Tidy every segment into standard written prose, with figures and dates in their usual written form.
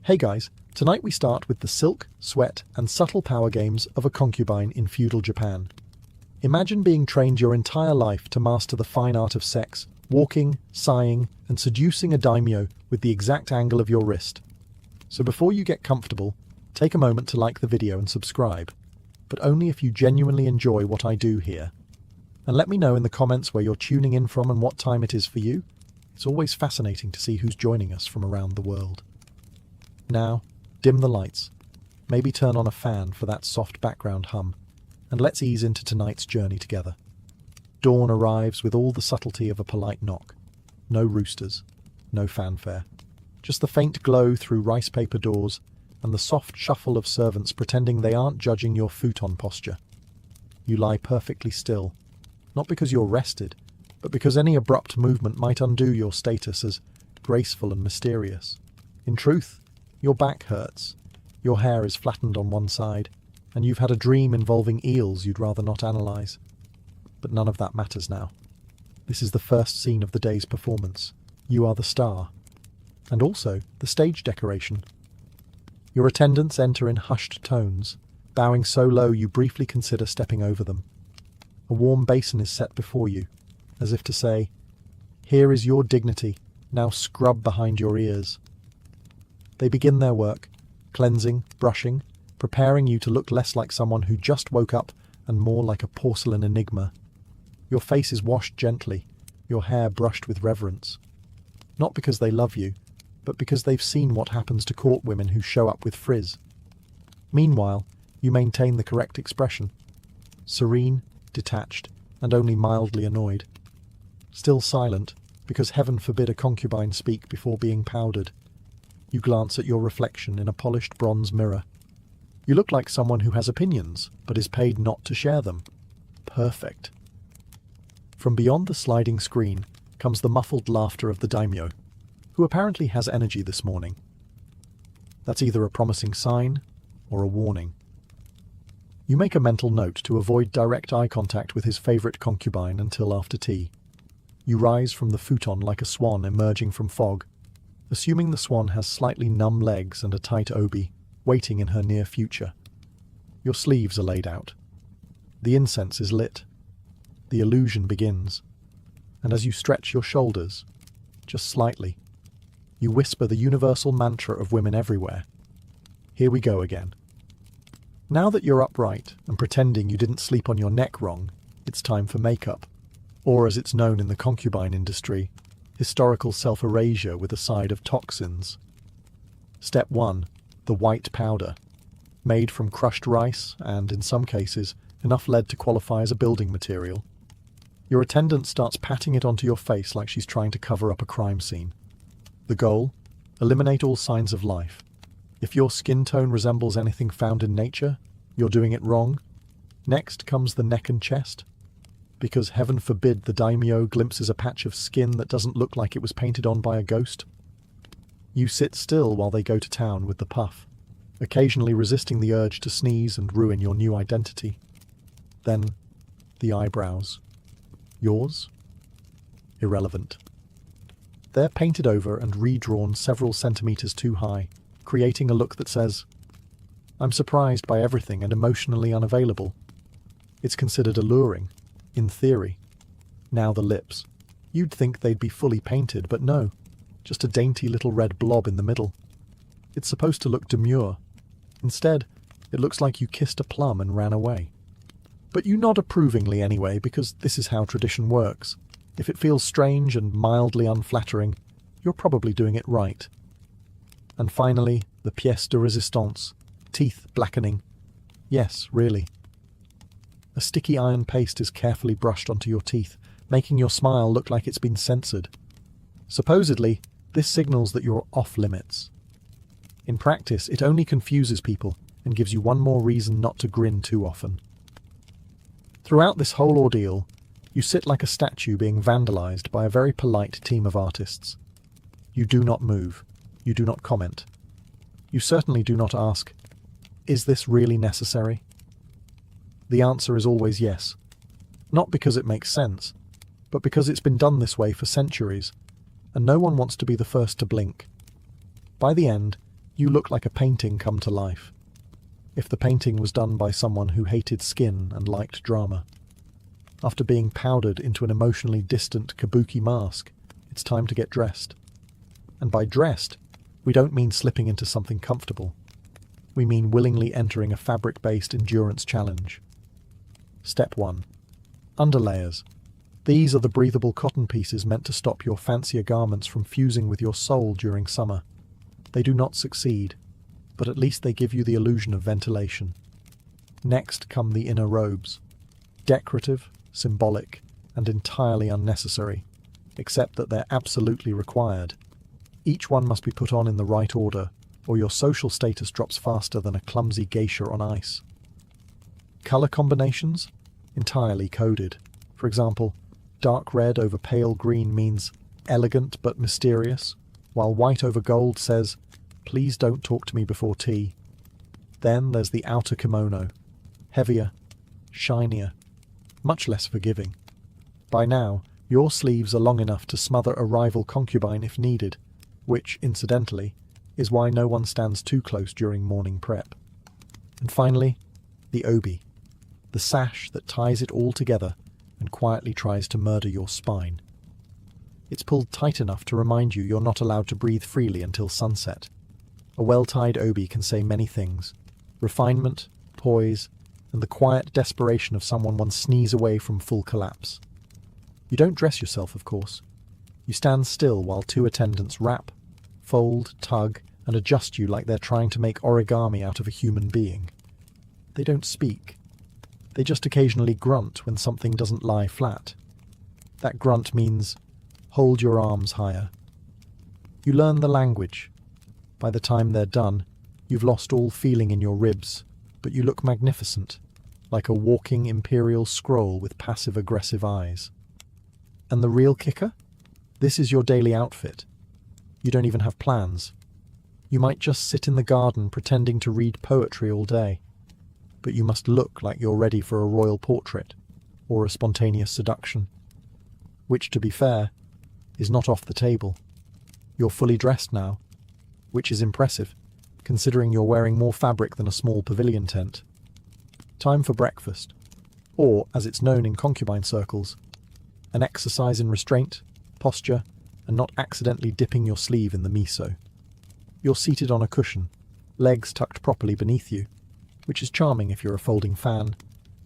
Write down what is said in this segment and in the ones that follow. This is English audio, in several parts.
Hey guys, tonight we start with the silk, sweat, and subtle power games of a concubine in feudal Japan. Imagine being trained your entire life to master the fine art of sex, walking, sighing, and seducing a daimyo with the exact angle of your wrist. So before you get comfortable, take a moment to like the video and subscribe, but only if you genuinely enjoy what I do here. And let me know in the comments where you're tuning in from and what time it is for you. It's always fascinating to see who's joining us from around the world. Now, dim the lights, maybe turn on a fan for that soft background hum, and let's ease into tonight's journey together. Dawn arrives with all the subtlety of a polite knock. No roosters, no fanfare. Just the faint glow through rice paper doors and the soft shuffle of servants pretending they aren't judging your futon posture. You lie perfectly still, not because you're rested, but because any abrupt movement might undo your status as graceful and mysterious. In truth, your back hurts, your hair is flattened on one side, and you've had a dream involving eels you'd rather not analyze. But none of that matters now. This is the first scene of the day's performance. You are the star, and also the stage decoration. Your attendants enter in hushed tones, bowing so low you briefly consider stepping over them. A warm basin is set before you, as if to say, "Here is your dignity, now scrub behind your ears." They begin their work, cleansing, brushing, preparing you to look less like someone who just woke up and more like a porcelain enigma. Your face is washed gently, your hair brushed with reverence. Not because they love you, but because they've seen what happens to court women who show up with frizz. Meanwhile, you maintain the correct expression. Serene, detached, and only mildly annoyed. Still silent, because heaven forbid a concubine speak before being powdered. You glance at your reflection in a polished bronze mirror. You look like someone who has opinions, but is paid not to share them. Perfect. From beyond the sliding screen comes the muffled laughter of the daimyo, who apparently has energy this morning. That's either a promising sign or a warning. You make a mental note to avoid direct eye contact with his favorite concubine until after tea. You rise from the futon like a swan emerging from fog, assuming the swan has slightly numb legs and a tight obi, waiting in her near future. Your sleeves are laid out. The incense is lit. The illusion begins. And as you stretch your shoulders, just slightly, you whisper the universal mantra of women everywhere. Here we go again. Now that you're upright and pretending you didn't sleep on your neck wrong, it's time for makeup, or as it's known in the concubine industry, historical self-erasure with a side of toxins. Step 1. The white powder. Made from crushed rice and, in some cases, enough lead to qualify as a building material. Your attendant starts patting it onto your face like she's trying to cover up a crime scene. The goal? Eliminate all signs of life. If your skin tone resembles anything found in nature, you're doing it wrong. Next comes the neck and chest. Because heaven forbid the daimyo glimpses a patch of skin that doesn't look like it was painted on by a ghost. You sit still while they go to town with the puff, occasionally resisting the urge to sneeze and ruin your new identity. Then, the eyebrows. Yours? Irrelevant. They're painted over and redrawn several centimeters too high, creating a look that says, "I'm surprised by everything and emotionally unavailable." It's considered alluring, in theory. Now the lips. You'd think they'd be fully painted, but no, just a dainty little red blob in the middle. It's supposed to look demure. Instead, it looks like you kissed a plum and ran away. But you nod approvingly anyway, because this is how tradition works. If it feels strange and mildly unflattering, you're probably doing it right. And finally, the pièce de résistance, teeth blackening. Yes, really. A sticky iron paste is carefully brushed onto your teeth, making your smile look like it's been censored. Supposedly, this signals that you're off limits. In practice, it only confuses people and gives you one more reason not to grin too often. Throughout this whole ordeal, you sit like a statue being vandalized by a very polite team of artists. You do not move. You do not comment. You certainly do not ask, "Is this really necessary?" The answer is always yes. Not because it makes sense, but because it's been done this way for centuries, and no one wants to be the first to blink. By the end, You look like a painting come to life. If the painting was done by someone who hated skin and liked drama. After being powdered into an emotionally distant kabuki mask, it's time to get dressed. And by dressed, we don't mean slipping into something comfortable. We mean willingly entering a fabric-based endurance challenge. Step 1. Underlayers. These are the breathable cotton pieces meant to stop your fancier garments from fusing with your soul during summer. They do not succeed, but at least they give you the illusion of ventilation. Next come the inner robes. Decorative, symbolic, and entirely unnecessary, except that they're absolutely required. Each one must be put on in the right order, or your social status drops faster than a clumsy geisha on ice. Color combinations? Entirely coded. For example, dark red over pale green means elegant but mysterious, while white over gold says, "Please don't talk to me before tea." Then there's the outer kimono. Heavier, shinier, much less forgiving. By now, your sleeves are long enough to smother a rival concubine if needed, which, incidentally, is why no one stands too close during morning prep. And finally, the obi, the sash that ties it all together and quietly tries to murder your spine. It's pulled tight enough to remind you you're not allowed to breathe freely until sunset. A well-tied obi can say many things: refinement, poise, and the quiet desperation of someone one sneeze away from full collapse. You don't dress yourself, of course. You stand still while two attendants wrap, fold, tug, and adjust you like they're trying to make origami out of a human being. They don't speak. They just occasionally grunt when something doesn't lie flat. That grunt means, hold your arms higher. You learn the language. By the time they're done, you've lost all feeling in your ribs, but you look magnificent, like a walking imperial scroll with passive-aggressive eyes. And the real kicker? This is your daily outfit. You don't even have plans. You might just sit in the garden pretending to read poetry all day, but you must look like you're ready for a royal portrait or a spontaneous seduction, which, to be fair, is not off the table. You're fully dressed now, which is impressive, considering you're wearing more fabric than a small pavilion tent. Time for breakfast, or, as it's known in concubine circles, an exercise in restraint, posture, and not accidentally dipping your sleeve in the miso. You're seated on a cushion, legs tucked properly beneath you, which is charming if you're a folding fan,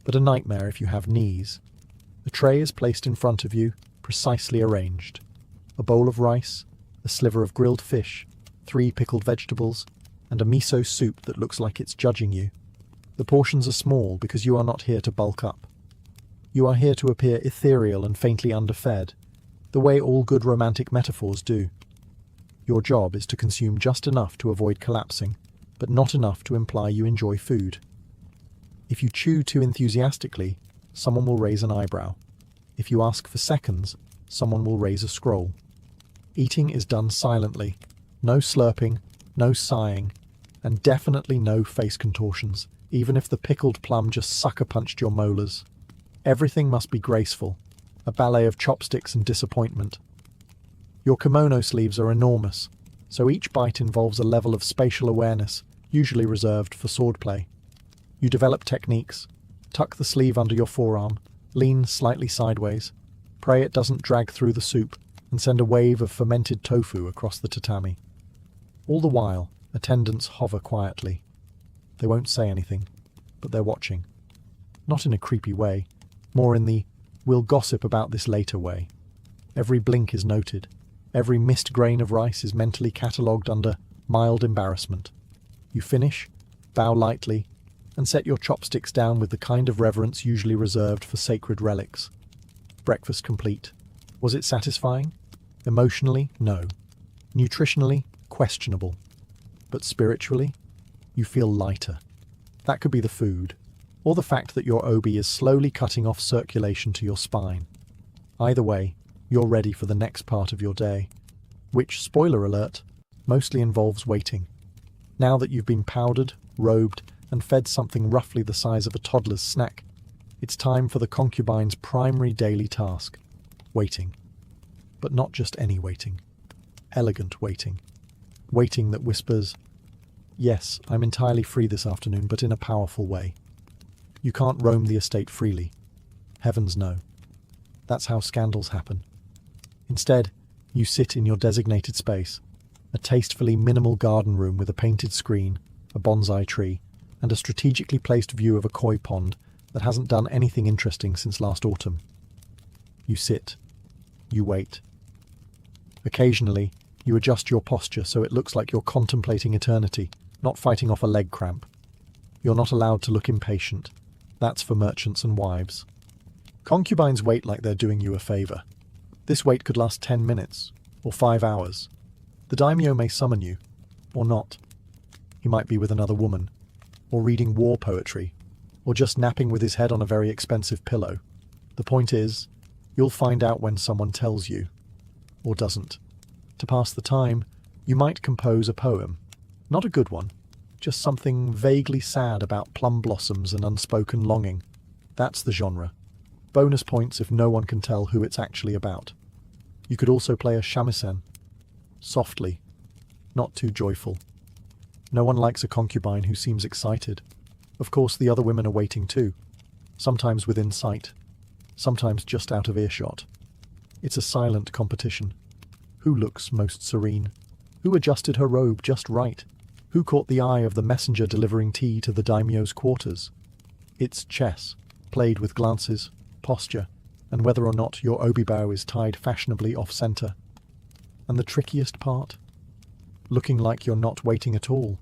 but a nightmare if you have knees. A tray is placed in front of you, precisely arranged. A bowl of rice, a sliver of grilled fish, 3 pickled vegetables, and a miso soup that looks like it's judging you. The portions are small because you are not here to bulk up. You are here to appear ethereal and faintly underfed, the way all good romantic metaphors do. Your job is to consume just enough to avoid collapsing, but not enough to imply you enjoy food. If you chew too enthusiastically, someone will raise an eyebrow. If you ask for seconds, someone will raise a scroll. Eating is done silently. No slurping, no sighing, and definitely no face contortions, even if the pickled plum just sucker-punched your molars. Everything must be graceful, a ballet of chopsticks and disappointment. Your kimono sleeves are enormous, so each bite involves a level of spatial awareness, usually reserved for swordplay. You develop techniques, tuck the sleeve under your forearm, lean slightly sideways, pray it doesn't drag through the soup, and send a wave of fermented tofu across the tatami. All the while, attendants hover quietly. They won't say anything, but they're watching. Not in a creepy way, more in the "we'll gossip about this later" way. Every blink is noted. Every missed grain of rice is mentally catalogued under mild embarrassment. You finish, bow lightly, and set your chopsticks down with the kind of reverence usually reserved for sacred relics. Breakfast complete. Was it satisfying? Emotionally, no. Nutritionally, questionable. But spiritually, you feel lighter. That could be the food, or the fact that your obi is slowly cutting off circulation to your spine. Either way, you're ready for the next part of your day, which, spoiler alert, mostly involves waiting. Now that you've been powdered, robed, and fed something roughly the size of a toddler's snack, it's time for the concubine's primary daily task: waiting. But not just any waiting. Elegant waiting. Waiting that whispers, Yes, I'm entirely free this afternoon, but in a powerful way. You can't roam the estate freely. Heavens no. That's how scandals happen. Instead, you sit in your designated space, a tastefully minimal garden room with a painted screen, a bonsai tree, and a strategically placed view of a koi pond that hasn't done anything interesting since last autumn. You sit. You wait. Occasionally, you adjust your posture so it looks like you're contemplating eternity, not fighting off a leg cramp. You're not allowed to look impatient. That's for merchants and wives. Concubines wait like they're doing you a favor. This wait could last 10 minutes, or 5 hours. The daimyo may summon you, or not. He might be with another woman, or reading war poetry, or just napping with his head on a very expensive pillow. The point is, you'll find out when someone tells you, or doesn't. To pass the time, you might compose a poem. Not a good one, just something vaguely sad about plum blossoms and unspoken longing. That's the genre. Bonus points if no one can tell who it's actually about. You could also play a shamisen. Softly, not too joyful. No one likes a concubine who seems excited. Of course, the other women are waiting too. Sometimes within sight, sometimes just out of earshot. It's a silent competition. Who looks most serene? Who adjusted her robe just right? Who caught the eye of the messenger delivering tea to the daimyo's quarters? It's chess, played with glances, posture, and whether or not your obibow is tied fashionably off-center. And the trickiest part? Looking like you're not waiting at all.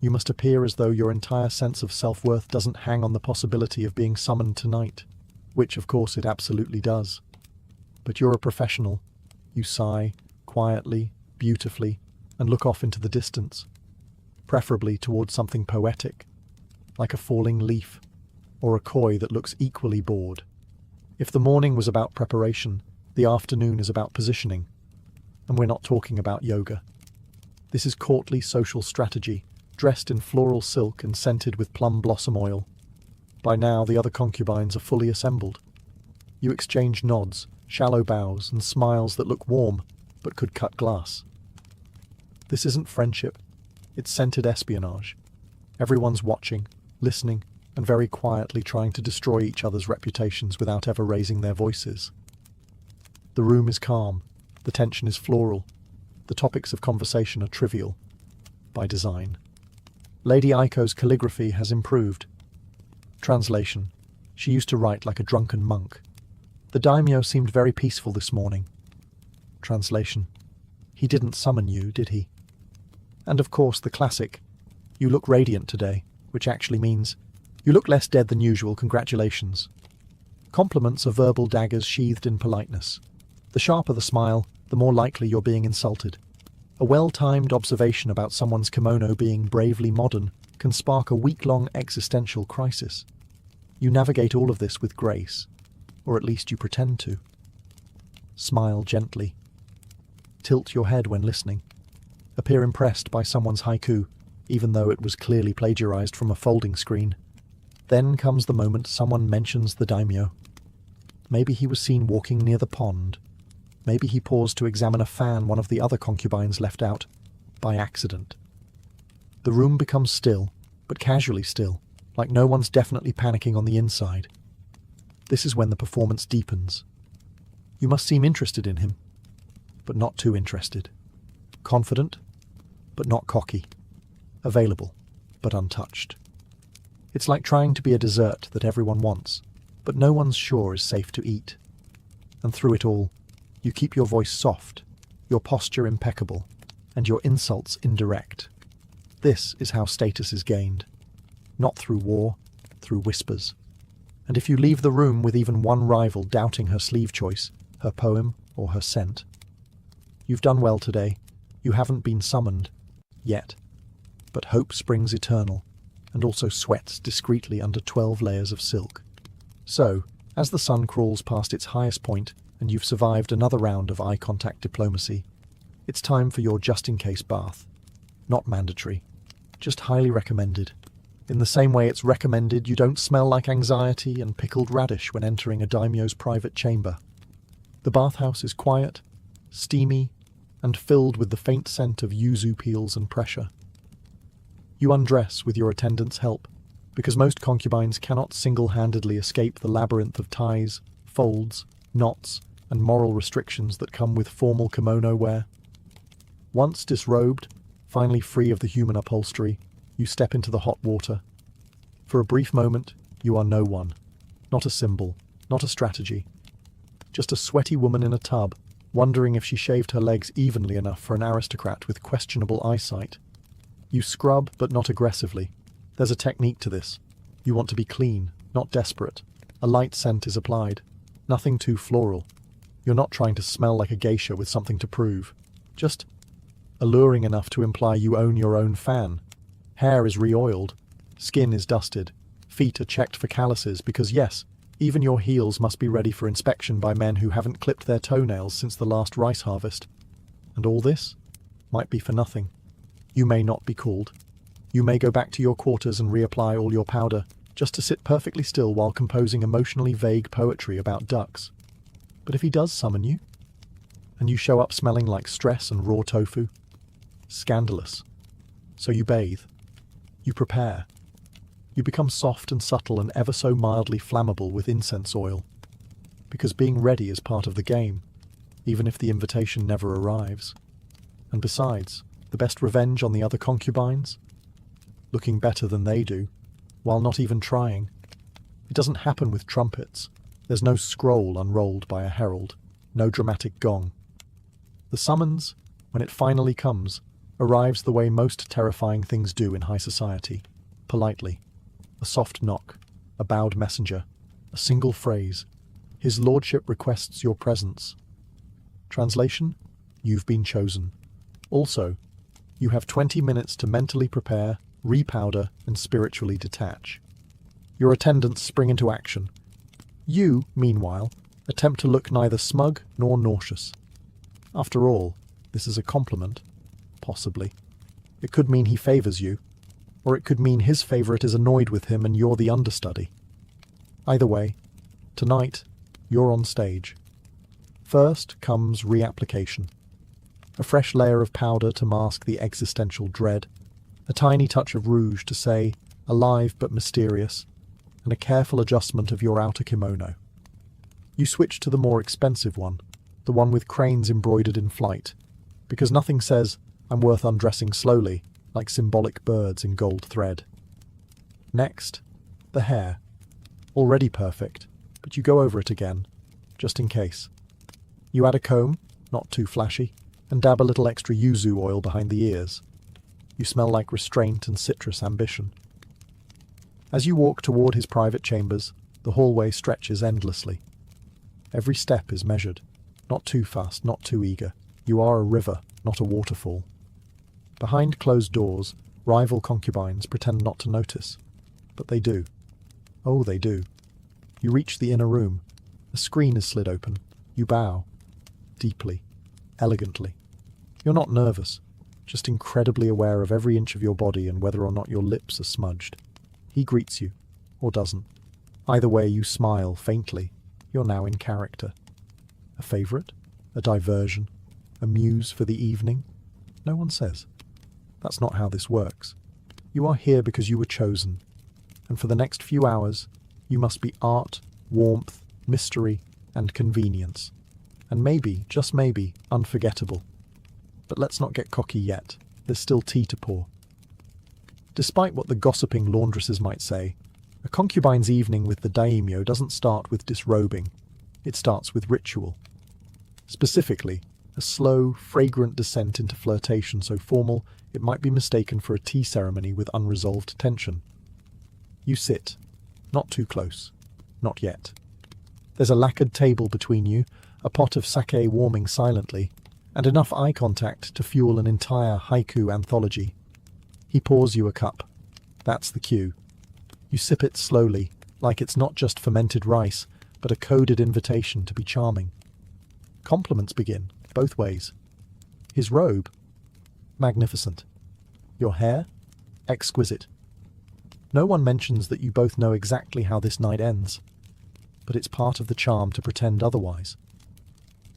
You must appear as though your entire sense of self-worth doesn't hang on the possibility of being summoned tonight, which of course it absolutely does. But you're a professional. You sigh, quietly, beautifully, and look off into the distance, preferably towards something poetic, like a falling leaf, or a koi that looks equally bored. If the morning was about preparation, the afternoon is about positioning. And we're not talking about yoga. This is courtly social strategy, dressed in floral silk and scented with plum blossom oil. By now, the other concubines are fully assembled. You exchange nods, shallow bows, and smiles that look warm, but could cut glass. This isn't friendship. It's scented espionage. Everyone's watching, listening, and very quietly trying to destroy each other's reputations without ever raising their voices. The room is calm. The tension is floral. The topics of conversation are trivial, by design. Lady Aiko's calligraphy has improved. Translation: she used to write like a drunken monk. The daimyo seemed very peaceful this morning. Translation: he didn't summon you, did he? And of course the classic, you look radiant today, which actually means, you look less dead than usual, congratulations. Compliments are verbal daggers sheathed in politeness. The sharper the smile, the more likely you're being insulted. A well-timed observation about someone's kimono being bravely modern can spark a week-long existential crisis. You navigate all of this with grace, or at least you pretend to. Smile gently. Tilt your head when listening. Appear impressed by someone's haiku, even though it was clearly plagiarized from a folding screen. Then comes the moment someone mentions the daimyo. Maybe he was seen walking near the pond. Maybe he paused to examine a fan one of the other concubines left out, by accident. The room becomes still, but casually still, like no one's definitely panicking on the inside. This is when the performance deepens. You must seem interested in him, but not too interested. Confident, but not cocky. Available, but untouched. It's like trying to be a dessert that everyone wants, but no one's sure is safe to eat. And through it all, you keep your voice soft, your posture impeccable, and your insults indirect. This is how status is gained. Not through war, through whispers. And if you leave the room with even one rival doubting her sleeve choice, her poem, or her scent, you've done well today. You haven't been summoned. Yet. But hope springs eternal, and also sweats discreetly under 12 layers of silk. So, as the sun crawls past its highest point, and you've survived another round of eye contact diplomacy, it's time for your just-in-case bath. Not mandatory, just highly recommended. In the same way it's recommended you don't smell like anxiety and pickled radish when entering a daimyo's private chamber. The bathhouse is quiet, steamy, and filled with the faint scent of yuzu peels and pressure. You undress with your attendant's help, because most concubines cannot single-handedly escape the labyrinth of ties, folds, knots, and moral restrictions that come with formal kimono wear. Once disrobed, finally free of the human upholstery, you step into the hot water. For a brief moment, you are no one. Not a symbol, not a strategy. Just a sweaty woman in a tub, wondering if she shaved her legs evenly enough for an aristocrat with questionable eyesight. You scrub, but not aggressively. There's a technique to this. You want to be clean, not desperate. A light scent is applied. Nothing too floral. You're not trying to smell like a geisha with something to prove. Just alluring enough to imply you own your own fan. Hair is re-oiled. Skin is dusted. Feet are checked for calluses because, yes, even your heels must be ready for inspection by men who haven't clipped their toenails since the last rice harvest. And all this might be for nothing. You may not be called. You may go back to your quarters and reapply all your powder, just to sit perfectly still while composing emotionally vague poetry about ducks. But if he does summon you, and you show up smelling like stress and raw tofu, scandalous. So you bathe. You prepare. You become soft and subtle and ever so mildly flammable with incense oil. Because being ready is part of the game, even if the invitation never arrives. And besides, the best revenge on the other concubines? Looking better than they do, while not even trying. It doesn't happen with trumpets. There's no scroll unrolled by a herald, no dramatic gong. The summons, when it finally comes, arrives the way most terrifying things do in high society, politely. A soft knock, a bowed messenger, a single phrase. His lordship requests your presence. Translation? You've been chosen. Also, you have 20 minutes to mentally prepare, repowder, and spiritually detach. Your attendants spring into action. You, meanwhile, attempt to look neither smug nor nauseous. After all, this is a compliment. Possibly. It could mean he favors you, or it could mean his favorite is annoyed with him and you're the understudy. Either way, tonight, you're on stage. First comes reapplication. A fresh layer of powder to mask the existential dread, a tiny touch of rouge to say, alive but mysterious, and a careful adjustment of your outer kimono. You switch to the more expensive one, the one with cranes embroidered in flight, because nothing says, I'm worth undressing slowly, like symbolic birds in gold thread. Next, the hair. Already perfect, but you go over it again, just in case. You add a comb, not too flashy, and dab a little extra yuzu oil behind the ears. You smell like restraint and citrus ambition. As you walk toward his private chambers, the hallway stretches endlessly. Every step is measured, not too fast, not too eager. You are a river, not a waterfall. Behind closed doors, rival concubines pretend not to notice. But they do. Oh, they do. You reach the inner room. A screen is slid open. You bow. Deeply. Elegantly. You're not nervous, just incredibly aware of every inch of your body and whether or not your lips are smudged. He greets you, or doesn't. Either way, you smile faintly. You're now in character. A favorite? A diversion? A muse for the evening? No one says. That's not how this works. You are here because you were chosen. And for the next few hours, you must be art, warmth, mystery, and convenience. And maybe, just maybe, unforgettable. But let's not get cocky yet. There's still tea to pour. Despite what the gossiping laundresses might say, a concubine's evening with the daimyo doesn't start with disrobing. It starts with ritual. Specifically, a slow, fragrant descent into flirtation so formal it might be mistaken for a tea ceremony with unresolved tension. You sit. Not too close. Not yet. There's a lacquered table between you, a pot of sake warming silently, and enough eye contact to fuel an entire haiku anthology. He pours you a cup. That's the cue. You sip it slowly, like it's not just fermented rice, but a coded invitation to be charming. Compliments begin, both ways. His robe? Magnificent. Your hair? Exquisite. No one mentions that you both know exactly how this night ends, but it's part of the charm to pretend otherwise.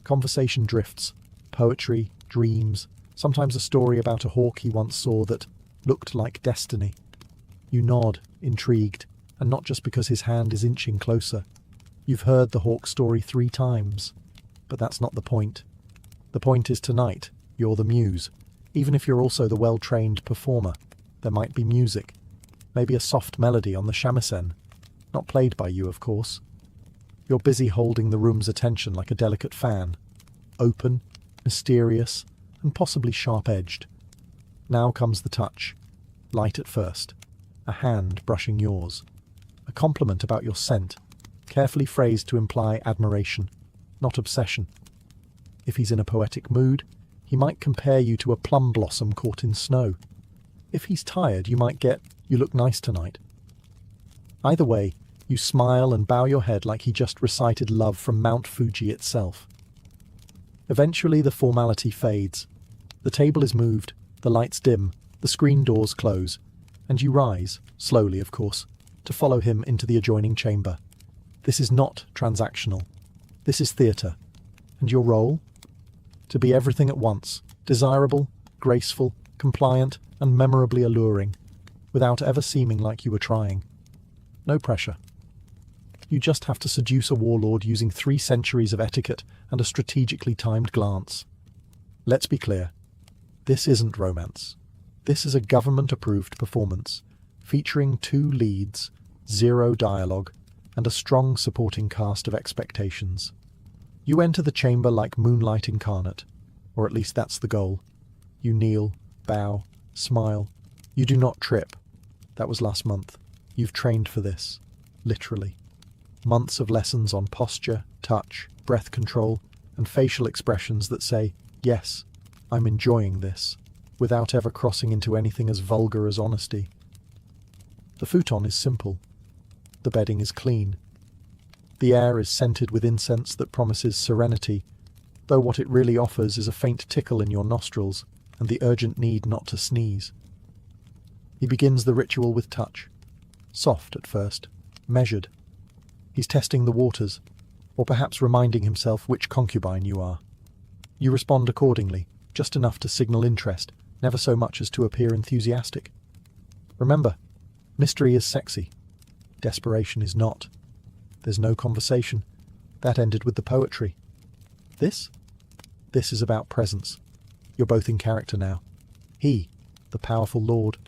Conversation drifts, poetry, dreams, sometimes a story about a hawk he once saw that, looked like destiny. You nod, intrigued, and not just because his hand is inching closer. You've heard the hawk story 3 times. But that's not the point. The point is tonight, you're the muse. Even if you're also the well-trained performer, there might be music. Maybe a soft melody on the shamisen. Not played by you, of course. You're busy holding the room's attention like a delicate fan. Open, mysterious, and possibly sharp-edged. Now comes the touch. Light at first. A hand brushing yours. A compliment about your scent, carefully phrased to imply admiration, not obsession. If he's in a poetic mood, he might compare you to a plum blossom caught in snow. If he's tired, you might get, "You look nice tonight." Either way, you smile and bow your head like he just recited love from Mount Fuji itself. Eventually the formality fades. The table is moved, the lights dim, the screen doors close, and you rise, slowly of course, to follow him into the adjoining chamber. This is not transactional. This is theatre. And your role? To be everything at once, desirable, graceful, compliant, and memorably alluring, without ever seeming like you were trying. No pressure. You just have to seduce a warlord using 3 centuries of etiquette and a strategically timed glance. Let's be clear. This isn't romance. This is a government-approved performance, featuring 2 leads, 0 dialogue, and a strong supporting cast of expectations. You enter the chamber like moonlight incarnate, or at least that's the goal. You kneel, bow, smile. You do not trip. That was last month. You've trained for this, literally. Months of lessons on posture, touch, breath control, and facial expressions that say, "Yes, I'm enjoying this," without ever crossing into anything as vulgar as honesty. The futon is simple. The bedding is clean. The air is scented with incense that promises serenity, though what it really offers is a faint tickle in your nostrils and the urgent need not to sneeze. He begins the ritual with touch. Soft at first, measured. He's testing the waters, or perhaps reminding himself which concubine you are. You respond accordingly, just enough to signal interest, never so much as to appear enthusiastic. Remember, mystery is sexy. Desperation is not. There's no conversation. That ended with the poetry. This? This is about presence. You're both in character now. He, the powerful lord.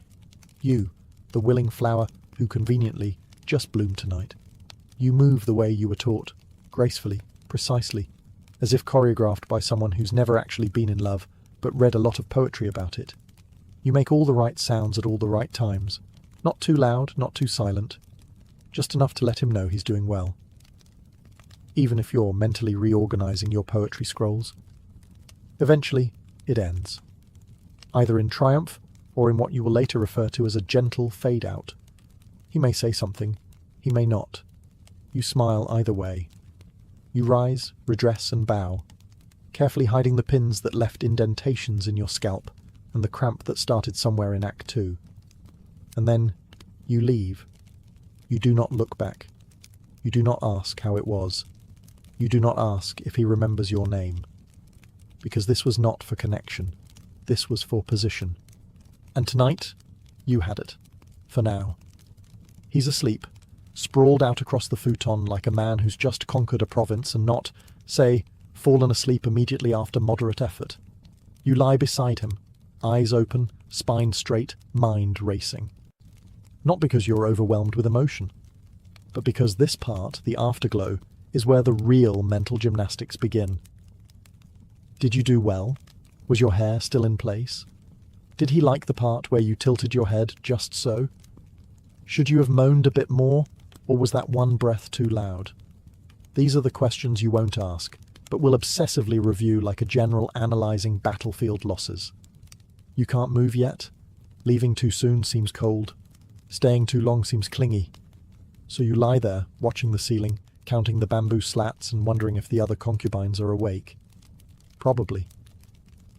You, the willing flower who conveniently just bloomed tonight. You move the way you were taught, gracefully, precisely, as if choreographed by someone who's never actually been in love, but read a lot of poetry about it. You make all the right sounds at all the right times. Not too loud, not too silent. Just enough to let him know he's doing well. Even if you're mentally reorganizing your poetry scrolls. Eventually, it ends. Either in triumph, or in what you will later refer to as a gentle fade-out. He may say something, he may not. You smile either way. You rise, redress and bow, carefully hiding the pins that left indentations in your scalp and the cramp that started somewhere in Act 2. And then you leave. You do not look back. You do not ask how it was. You do not ask if he remembers your name. Because this was not for connection. This was for position. And tonight, you had it. For now. He's asleep, sprawled out across the futon like a man who's just conquered a province and not, say, fallen asleep immediately after moderate effort. You lie beside him, eyes open, spine straight, mind racing. Not because you're overwhelmed with emotion, but because this part, the afterglow, is where the real mental gymnastics begin. Did you do well? Was your hair still in place? Did he like the part where you tilted your head just so? Should you have moaned a bit more, or was that one breath too loud? These are the questions you won't ask, but will obsessively review like a general analysing battlefield losses. You can't move yet? Leaving too soon seems cold. Staying too long seems clingy. So you lie there, watching the ceiling, counting the bamboo slats and wondering if the other concubines are awake. Probably.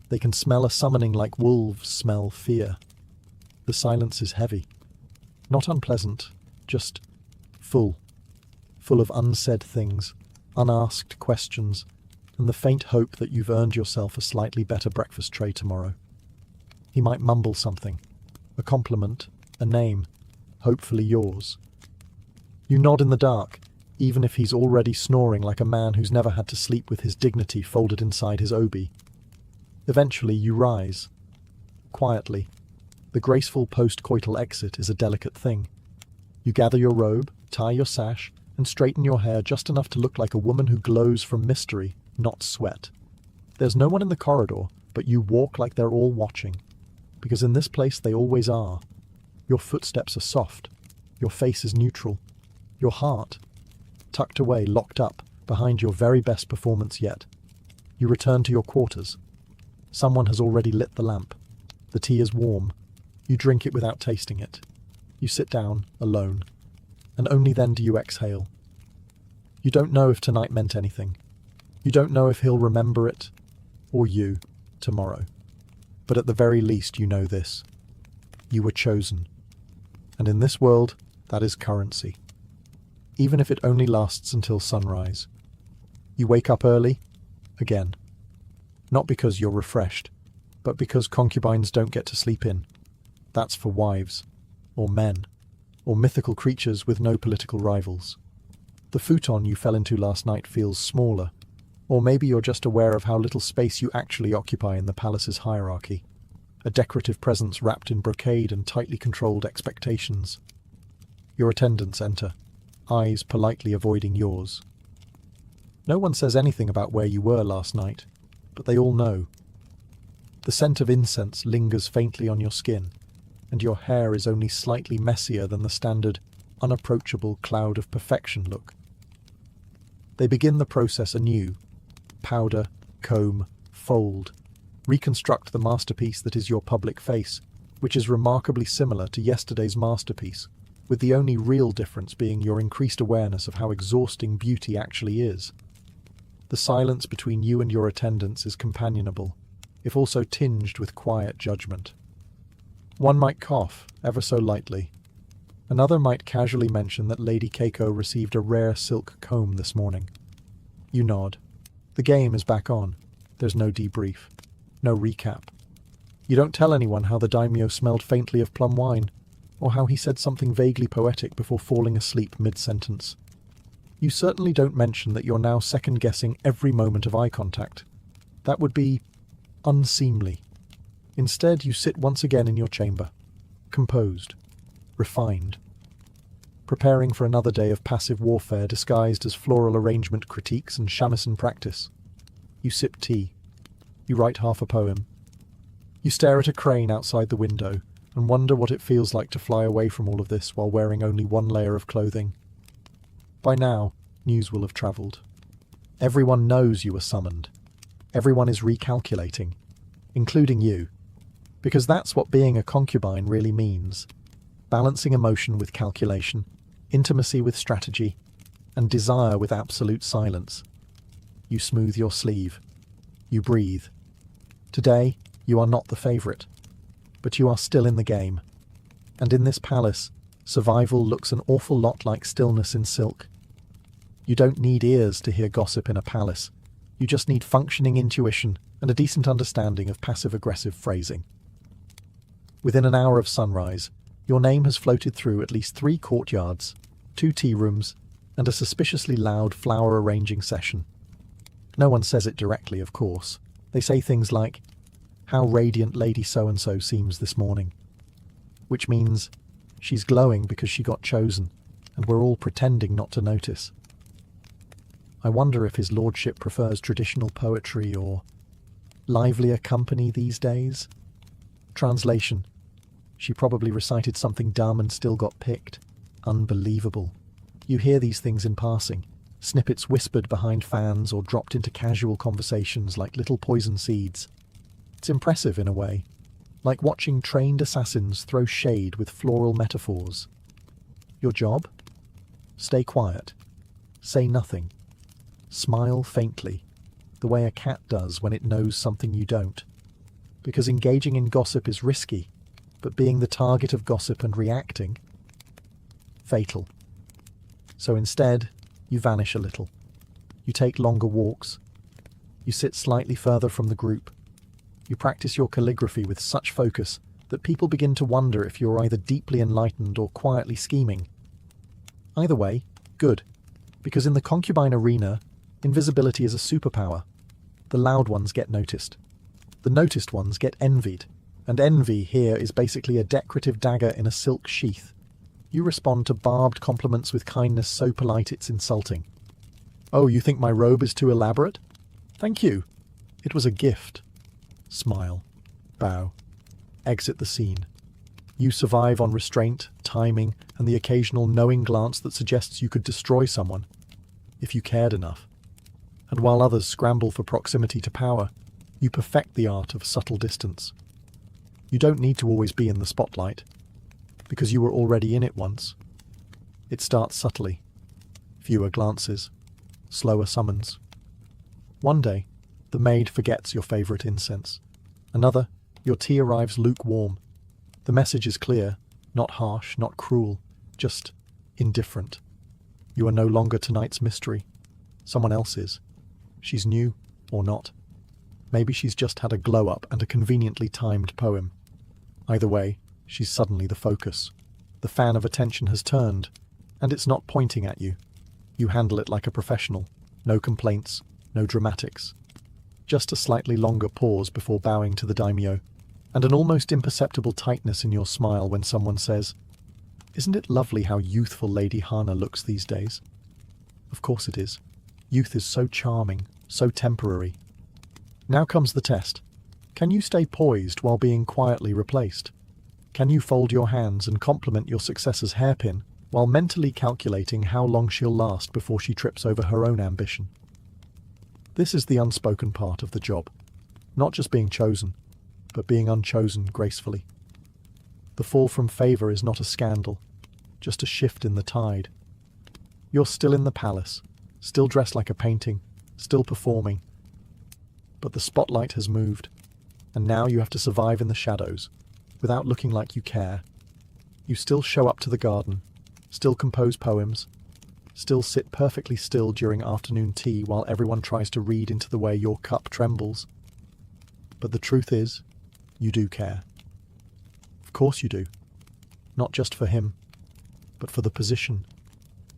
They can smell a summoning like wolves smell fear. The silence is heavy. Not unpleasant, just full. Full of unsaid things, unasked questions, and the faint hope that you've earned yourself a slightly better breakfast tray tomorrow. He might mumble something. a compliment, a name, hopefully yours. You nod in the dark, even if he's already snoring like a man who's never had to sleep with his dignity folded inside his obi. Eventually you rise. Quietly. The graceful post-coital exit is a delicate thing. You gather your robe, tie your sash, and straighten your hair just enough to look like a woman who glows from mystery, not sweat. There's no one in the corridor, but you walk like they're all watching. Because in this place they always are. Your footsteps are soft. Your face is neutral. Your heart, tucked away, locked up, behind your very best performance yet. You return to your quarters. Someone has already lit the lamp. The tea is warm. You drink it without tasting it. You sit down, alone. And only then do you exhale. You don't know if tonight meant anything. You don't know if he'll remember it, or you, tomorrow. But at the very least you know this. You were chosen. And in this world, that is currency. Even if it only lasts until sunrise. You wake up early, again. Not because you're refreshed, but because concubines don't get to sleep in. That's for wives, or men, or mythical creatures with no political rivals. The futon you fell into last night feels smaller, or maybe you're just aware of how little space you actually occupy in the palace's hierarchy. A decorative presence wrapped in brocade and tightly controlled expectations. Your attendants enter, eyes politely avoiding yours. No one says anything about where you were last night, but they all know. The scent of incense lingers faintly on your skin, and your hair is only slightly messier than the standard, unapproachable cloud of perfection look. They begin the process anew. Powder, comb, fold. Reconstruct the masterpiece that is your public face, which is remarkably similar to yesterday's masterpiece, with the only real difference being your increased awareness of how exhausting beauty actually is. The silence between you and your attendants is companionable, if also tinged with quiet judgment. One might cough, ever so lightly. Another might casually mention that Lady Keiko received a rare silk comb this morning. You nod. The game is back on. There's no debrief. No recap. You don't tell anyone how the daimyo smelled faintly of plum wine, or how he said something vaguely poetic before falling asleep mid-sentence. You certainly don't mention that you're now second-guessing every moment of eye contact. That would be unseemly. Instead, you sit once again in your chamber, composed, refined, preparing for another day of passive warfare disguised as floral arrangement critiques and shamisen practice. You sip tea. You write half a poem. You stare at a crane outside the window and wonder what it feels like to fly away from all of this while wearing only one layer of clothing. By now, news will have travelled. Everyone knows you were summoned. Everyone is recalculating, including you. Because that's what being a concubine really means. Balancing emotion with calculation, intimacy with strategy, and desire with absolute silence. You smooth your sleeve. You breathe. Today, you are not the favourite, but you are still in the game. And in this palace, survival looks an awful lot like stillness in silk. You don't need ears to hear gossip in a palace. You just need functioning intuition and a decent understanding of passive-aggressive phrasing. Within an hour of sunrise, your name has floated through at least 3 courtyards, 2 tea rooms, and a suspiciously loud flower-arranging session. No one says it directly, of course. They say things like, "How radiant Lady so-and-so seems this morning," which means she's glowing because she got chosen, and we're all pretending not to notice. I wonder if his lordship prefers traditional poetry or livelier company these days. Translation. She probably recited something dumb and still got picked. Unbelievable. You hear these things in passing, snippets whispered behind fans or dropped into casual conversations like little poison seeds. It's impressive in a way, like watching trained assassins throw shade with floral metaphors. Your job? Stay quiet. Say nothing. Smile faintly, the way a cat does when it knows something you don't. Because engaging in gossip is risky, but being the target of gossip and reacting, fatal. So instead, you vanish a little. You take longer walks. You sit slightly further from the group. You practice your calligraphy with such focus that people begin to wonder if you're either deeply enlightened or quietly scheming. Either way, good, because in the concubine arena, invisibility is a superpower. The loud ones get noticed. The noticed ones get envied, and envy here is basically a decorative dagger in a silk sheath. You respond to barbed compliments with kindness so polite it's insulting. Oh, you think my robe is too elaborate? Thank you. It was a gift. Smile. Bow. Exit the scene. You survive on restraint, timing, and the occasional knowing glance that suggests you could destroy someone, if you cared enough. And while others scramble for proximity to power, you perfect the art of subtle distance. You don't need to always be in the spotlight, because you were already in it once. It starts subtly. Fewer glances, slower summons. One day, the maid forgets your favorite incense. Another, your tea arrives lukewarm. The message is clear, not harsh, not cruel, just indifferent. You are no longer tonight's mystery. Someone else is. She's new, or not. Maybe she's just had a glow-up and a conveniently timed poem. Either way, she's suddenly the focus. The fan of attention has turned, and it's not pointing at you. You handle it like a professional. No complaints, no dramatics. Just a slightly longer pause before bowing to the daimyo, and an almost imperceptible tightness in your smile when someone says, "Isn't it lovely how youthful Lady Hana looks these days?" Of course it is. Youth is so charming, so temporary. Now comes the test. Can you stay poised while being quietly replaced? Can you fold your hands and compliment your successor's hairpin while mentally calculating how long she'll last before she trips over her own ambition? This is the unspoken part of the job. Not just being chosen, but being unchosen gracefully. The fall from favor is not a scandal, just a shift in the tide. You're still in the palace, still dressed like a painting, still performing. But the spotlight has moved, and now you have to survive in the shadows, without looking like you care. You still show up to the garden, still compose poems, still sit perfectly still during afternoon tea while everyone tries to read into the way your cup trembles. But the truth is, you do care. Of course you do. Not just for him, but for the position,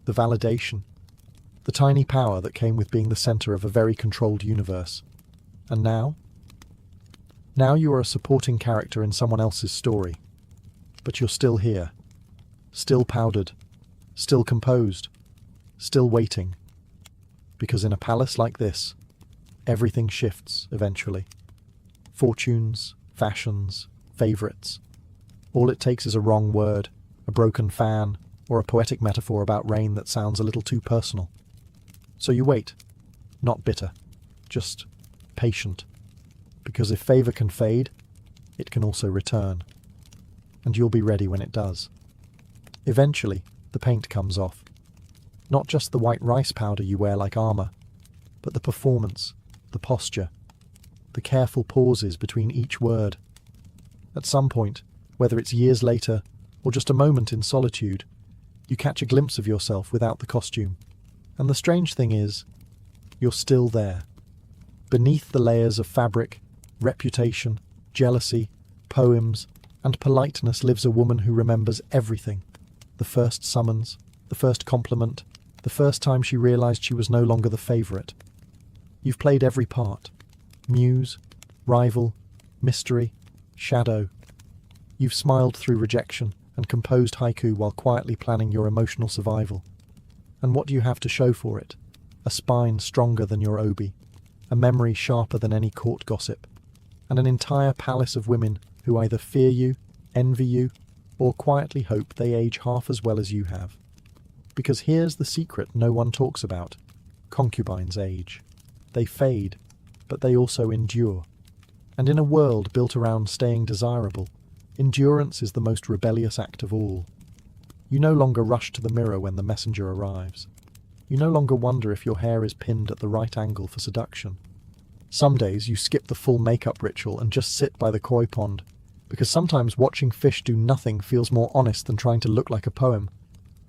the validation, the tiny power that came with being the center of a very controlled universe. And now? Now you are a supporting character in someone else's story. But you're still here. Still powdered. Still composed. Still waiting. Because in a palace like this, everything shifts eventually. Fortunes, fashions, favorites. All it takes is a wrong word, a broken fan, or a poetic metaphor about rain that sounds a little too personal. So you wait. Not bitter. Just patient. Because if favor can fade, it can also return. And you'll be ready when it does. Eventually, the paint comes off. Not just the white rice powder you wear like armor, but the performance, the posture, the careful pauses between each word. At some point, whether it's years later or just a moment in solitude, you catch a glimpse of yourself without the costume. And the strange thing is, you're still there. Beneath the layers of fabric, reputation, jealousy, poems, and politeness lives a woman who remembers everything. The first summons, the first compliment, the first time she realized she was no longer the favorite. You've played every part. Muse, rival, mystery, shadow. You've smiled through rejection and composed haiku while quietly planning your emotional survival. And what do you have to show for it? A spine stronger than your obi, a memory sharper than any court gossip, and an entire palace of women who either fear you, envy you, or quietly hope they age half as well as you have. Because here's the secret no one talks about. Concubines age. They fade, but they also endure. And in a world built around staying desirable, endurance is the most rebellious act of all. You no longer rush to the mirror when the messenger arrives. You no longer wonder if your hair is pinned at the right angle for seduction. Some days you skip the full makeup ritual and just sit by the koi pond, because sometimes watching fish do nothing feels more honest than trying to look like a poem.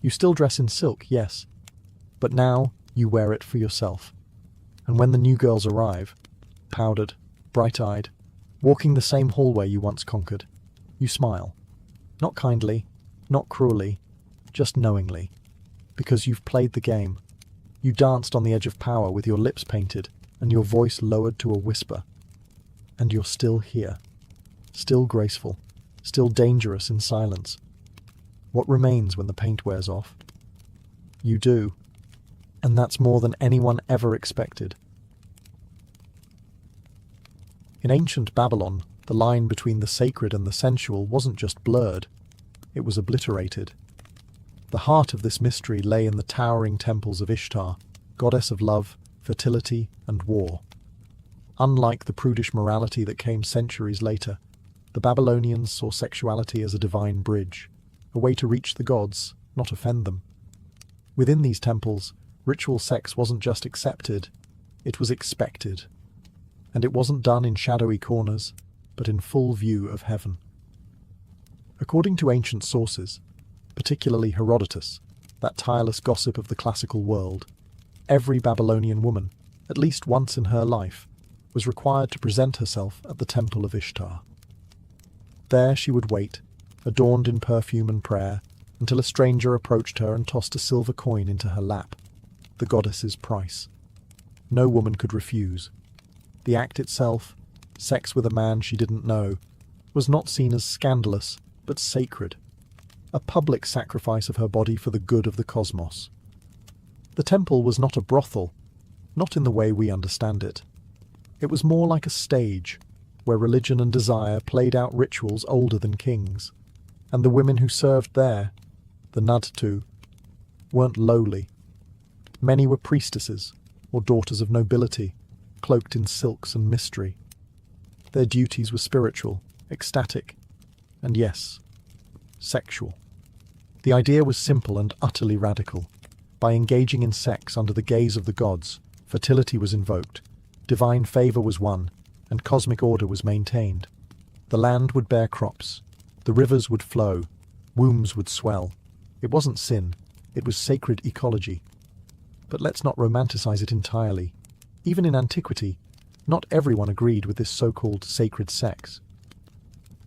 You still dress in silk, yes, but now you wear it for yourself. And when the new girls arrive, powdered, bright-eyed, walking the same hallway you once conquered, You smile. Not kindly, not cruelly, just knowingly. Because you've played the game. You danced on the edge of power with your lips painted and your voice lowered to a whisper. And you're still here. Still graceful. Still dangerous in silence. What remains when the paint wears off? You do. And that's more than anyone ever expected. In ancient Babylon, the line between the sacred and the sensual wasn't just blurred, it was obliterated. The heart of this mystery lay in the towering temples of Ishtar, goddess of love, fertility, and war. Unlike the prudish morality that came centuries later, the Babylonians saw sexuality as a divine bridge, a way to reach the gods, not offend them. Within these temples, ritual sex wasn't just accepted, it was expected. And it wasn't done in shadowy corners, but in full view of heaven. According to ancient sources, particularly Herodotus, that tireless gossip of the classical world, every Babylonian woman, at least once in her life, was required to present herself at the temple of Ishtar. There she would wait, adorned in perfume and prayer, until a stranger approached her and tossed a silver coin into her lap, the goddess's price. No woman could refuse. The act itself, sex with a man she didn't know, was not seen as scandalous, but sacred. A public sacrifice of her body for the good of the cosmos. The temple was not a brothel, not in the way we understand it. It was more like a stage, where religion and desire played out rituals older than kings. And the women who served there, the Nudtu, weren't lowly. Many were priestesses, or daughters of nobility, cloaked in silks and mystery. Their duties were spiritual, ecstatic, and yes, sexual. The idea was simple and utterly radical. By engaging in sex under the gaze of the gods, fertility was invoked, divine favor was won, and cosmic order was maintained. The land would bear crops, the rivers would flow, wombs would swell. It wasn't sin, it was sacred ecology. But let's not romanticize it entirely. Even in antiquity, not everyone agreed with this so-called sacred sex.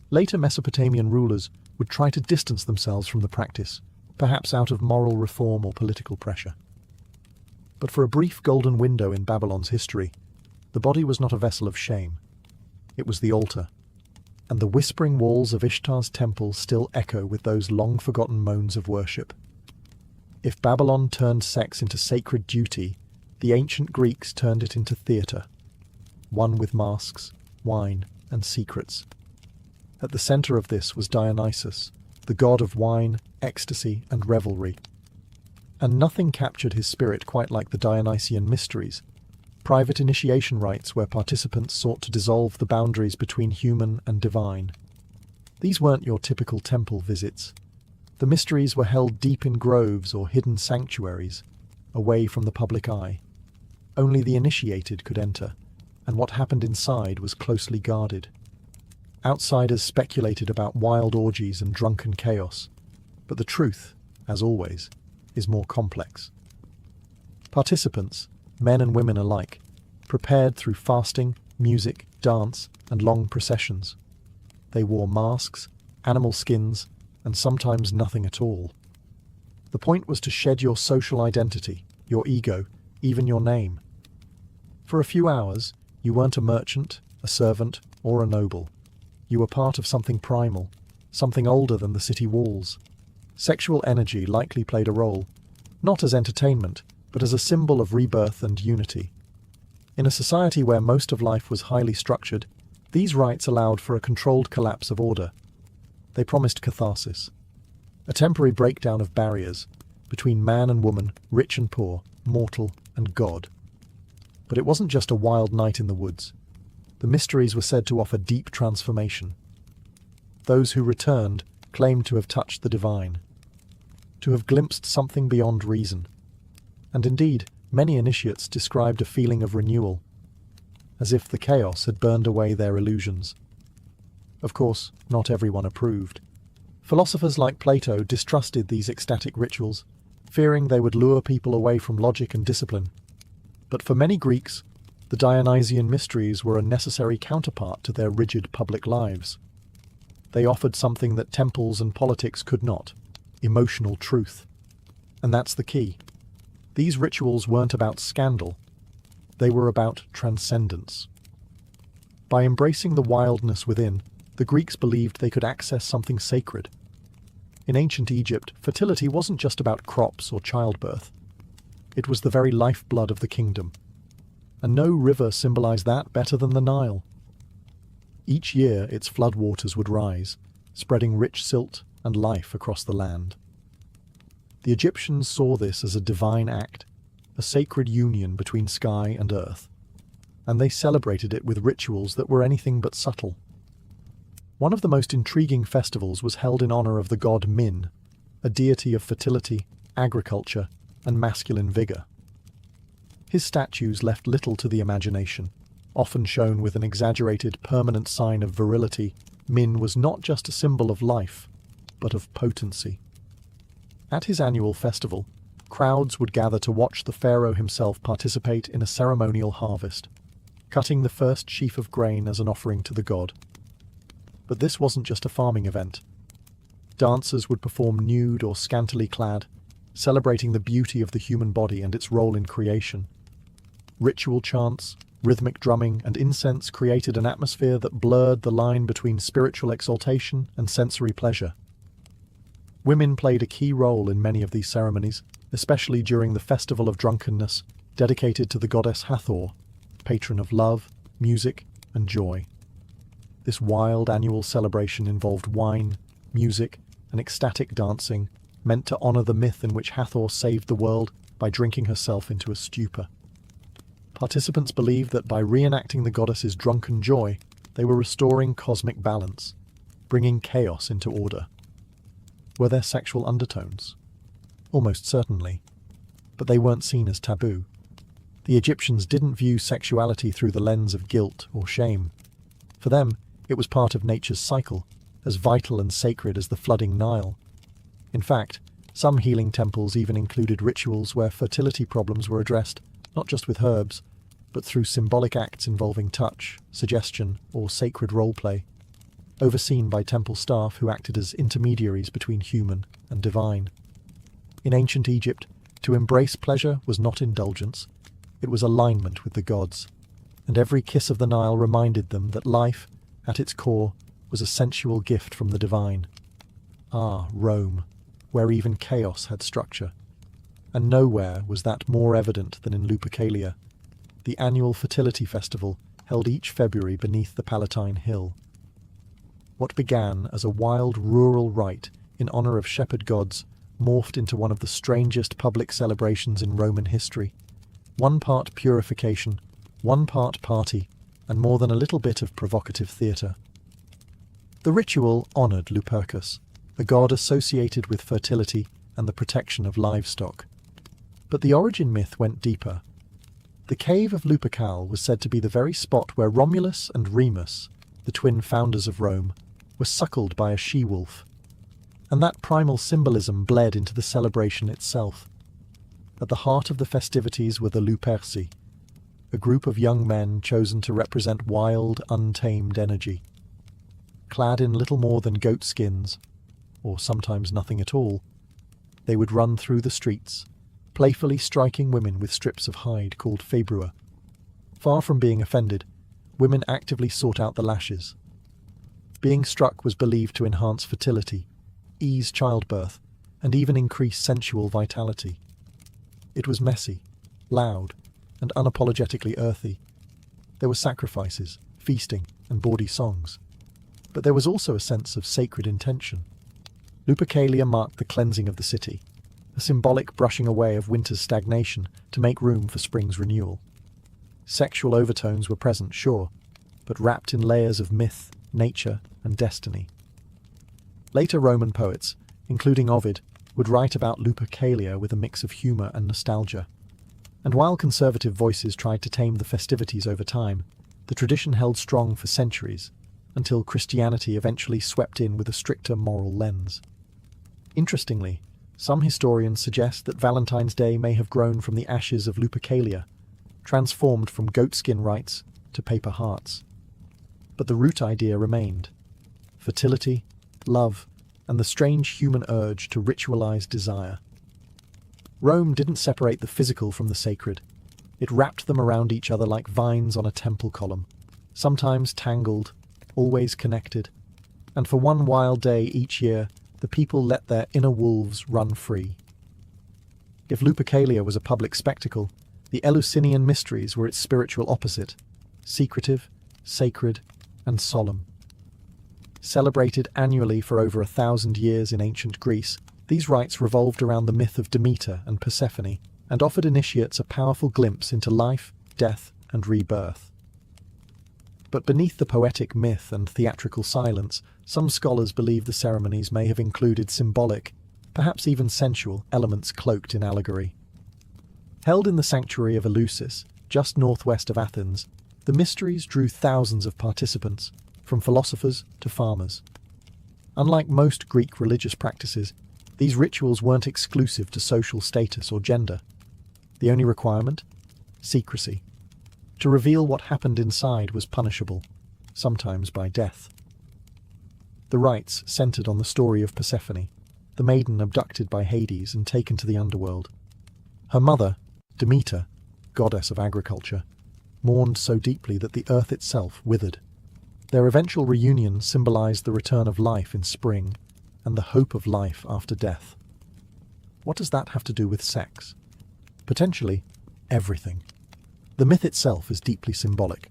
Later Mesopotamian rulers would try to distance themselves from the practice, perhaps out of moral reform or political pressure. But for a brief golden window in Babylon's history, the body was not a vessel of shame. It was the altar, and the whispering walls of Ishtar's temple still echo with those long-forgotten moans of worship. If Babylon turned sex into sacred duty, the ancient Greeks turned it into theatre, one with masks, wine, and secrets. At the center of this was Dionysus, the god of wine, ecstasy, and revelry. And nothing captured his spirit quite like the Dionysian mysteries, private initiation rites where participants sought to dissolve the boundaries between human and divine. These weren't your typical temple visits. The mysteries were held deep in groves or hidden sanctuaries, away from the public eye. Only the initiated could enter, and what happened inside was closely guarded. Outsiders speculated about wild orgies and drunken chaos, but the truth, as always, is more complex. Participants, men and women alike, prepared through fasting, music, dance, and long processions. They wore masks, animal skins, and sometimes nothing at all. The point was to shed your social identity, your ego, even your name. For a few hours, you weren't a merchant, a servant, or a noble. You were part of something primal, something older than the city walls. Sexual energy likely played a role, not as entertainment, but as a symbol of rebirth and unity. In a society where most of life was highly structured, these rites allowed for a controlled collapse of order. They promised catharsis, a temporary breakdown of barriers between man and woman, rich and poor, mortal and God. But it wasn't just a wild night in the woods. The mysteries were said to offer deep transformation. Those who returned claimed to have touched the divine, to have glimpsed something beyond reason. And indeed, many initiates described a feeling of renewal, as if the chaos had burned away their illusions. Of course, not everyone approved. Philosophers like Plato distrusted these ecstatic rituals, fearing they would lure people away from logic and discipline. But for many Greeks, the Dionysian mysteries were a necessary counterpart to their rigid public lives. They offered something that temples and politics could not: emotional truth. And that's the key. These rituals weren't about scandal. They were about transcendence. By embracing the wildness within, the Greeks believed they could access something sacred. In ancient Egypt, fertility wasn't just about crops or childbirth. It was the very lifeblood of the kingdom. And no river symbolized that better than the Nile. Each year its floodwaters would rise, spreading rich silt and life across the land. The Egyptians saw this as a divine act, a sacred union between sky and earth, and they celebrated it with rituals that were anything but subtle. One of the most intriguing festivals was held in honor of the god Min, a deity of fertility, agriculture, and masculine vigor. His statues left little to the imagination. Often shown with an exaggerated, permanent sign of virility, Min was not just a symbol of life, but of potency. At his annual festival, crowds would gather to watch the pharaoh himself participate in a ceremonial harvest, cutting the first sheaf of grain as an offering to the god. But this wasn't just a farming event. Dancers would perform nude or scantily clad, celebrating the beauty of the human body and its role in creation. Ritual chants, rhythmic drumming, and incense created an atmosphere that blurred the line between spiritual exaltation and sensory pleasure. Women played a key role in many of these ceremonies, especially during the Festival of Drunkenness, dedicated to the goddess Hathor, patron of love, music, and joy. This wild annual celebration involved wine, music, and ecstatic dancing, meant to honor the myth in which Hathor saved the world by drinking herself into a stupor. Participants believed that by reenacting the goddess's drunken joy, they were restoring cosmic balance, bringing chaos into order. Were there sexual undertones? Almost certainly. But they weren't seen as taboo. The Egyptians didn't view sexuality through the lens of guilt or shame. For them, it was part of nature's cycle, as vital and sacred as the flooding Nile. In fact, some healing temples even included rituals where fertility problems were addressed not just with herbs, but through symbolic acts involving touch, suggestion, or sacred role-play, overseen by temple staff who acted as intermediaries between human and divine. In ancient Egypt, to embrace pleasure was not indulgence, it was alignment with the gods, and every kiss of the Nile reminded them that life, at its core, was a sensual gift from the divine. Ah, Rome, where even chaos had structure. And nowhere was that more evident than in Lupercalia, the annual fertility festival held each February beneath the Palatine Hill. What began as a wild rural rite in honor of shepherd gods morphed into one of the strangest public celebrations in Roman history. One part purification, one part party, and more than a little bit of provocative theatre. The ritual honored Lupercus, a god associated with fertility and the protection of livestock. But the origin myth went deeper. The cave of Lupercal was said to be the very spot where Romulus and Remus, the twin founders of Rome, were suckled by a she-wolf. And that primal symbolism bled into the celebration itself. At the heart of the festivities were the Luperci, a group of young men chosen to represent wild, untamed energy. Clad in little more than goat skins, or sometimes nothing at all, they would run through the streets, playfully striking women with strips of hide called februa. Far from being offended, women actively sought out the lashes. Being struck was believed to enhance fertility, ease childbirth, and even increase sensual vitality. It was messy, loud, and unapologetically earthy. There were sacrifices, feasting, and bawdy songs. But there was also a sense of sacred intention. Lupercalia marked the cleansing of the city, a symbolic brushing away of winter's stagnation to make room for spring's renewal. Sexual overtones were present, sure, but wrapped in layers of myth, nature, and destiny. Later Roman poets, including Ovid, would write about Lupercalia with a mix of humour and nostalgia. And while conservative voices tried to tame the festivities over time, the tradition held strong for centuries, until Christianity eventually swept in with a stricter moral lens. Interestingly, some historians suggest that Valentine's Day may have grown from the ashes of Lupercalia, transformed from goatskin rites to paper hearts. But the root idea remained. fertility, love, and the strange human urge to ritualize desire. Rome didn't separate the physical from the sacred. It wrapped them around each other like vines on a temple column, sometimes tangled, always connected. And for one wild day each year, the people let their inner wolves run free. If Lupercalia was a public spectacle, the Eleusinian mysteries were its spiritual opposite, secretive, sacred, and solemn. Celebrated annually for over 1,000 years in ancient Greece, these rites revolved around the myth of Demeter and Persephone and offered initiates a powerful glimpse into life, death, and rebirth. But beneath the poetic myth and theatrical silence, some scholars believe the ceremonies may have included symbolic, perhaps even sensual, elements cloaked in allegory. Held in the sanctuary of Eleusis, just northwest of Athens, the mysteries drew thousands of participants, from philosophers to farmers. Unlike most Greek religious practices, these rituals weren't exclusive to social status or gender. The only requirement? Secrecy. To reveal what happened inside was punishable, sometimes by death. The rites centered on the story of Persephone, the maiden abducted by Hades and taken to the underworld. Her mother, Demeter, goddess of agriculture, mourned so deeply that the earth itself withered. Their eventual reunion symbolized the return of life in spring and the hope of life after death. What does that have to do with sex? Potentially, everything. The myth itself is deeply symbolic.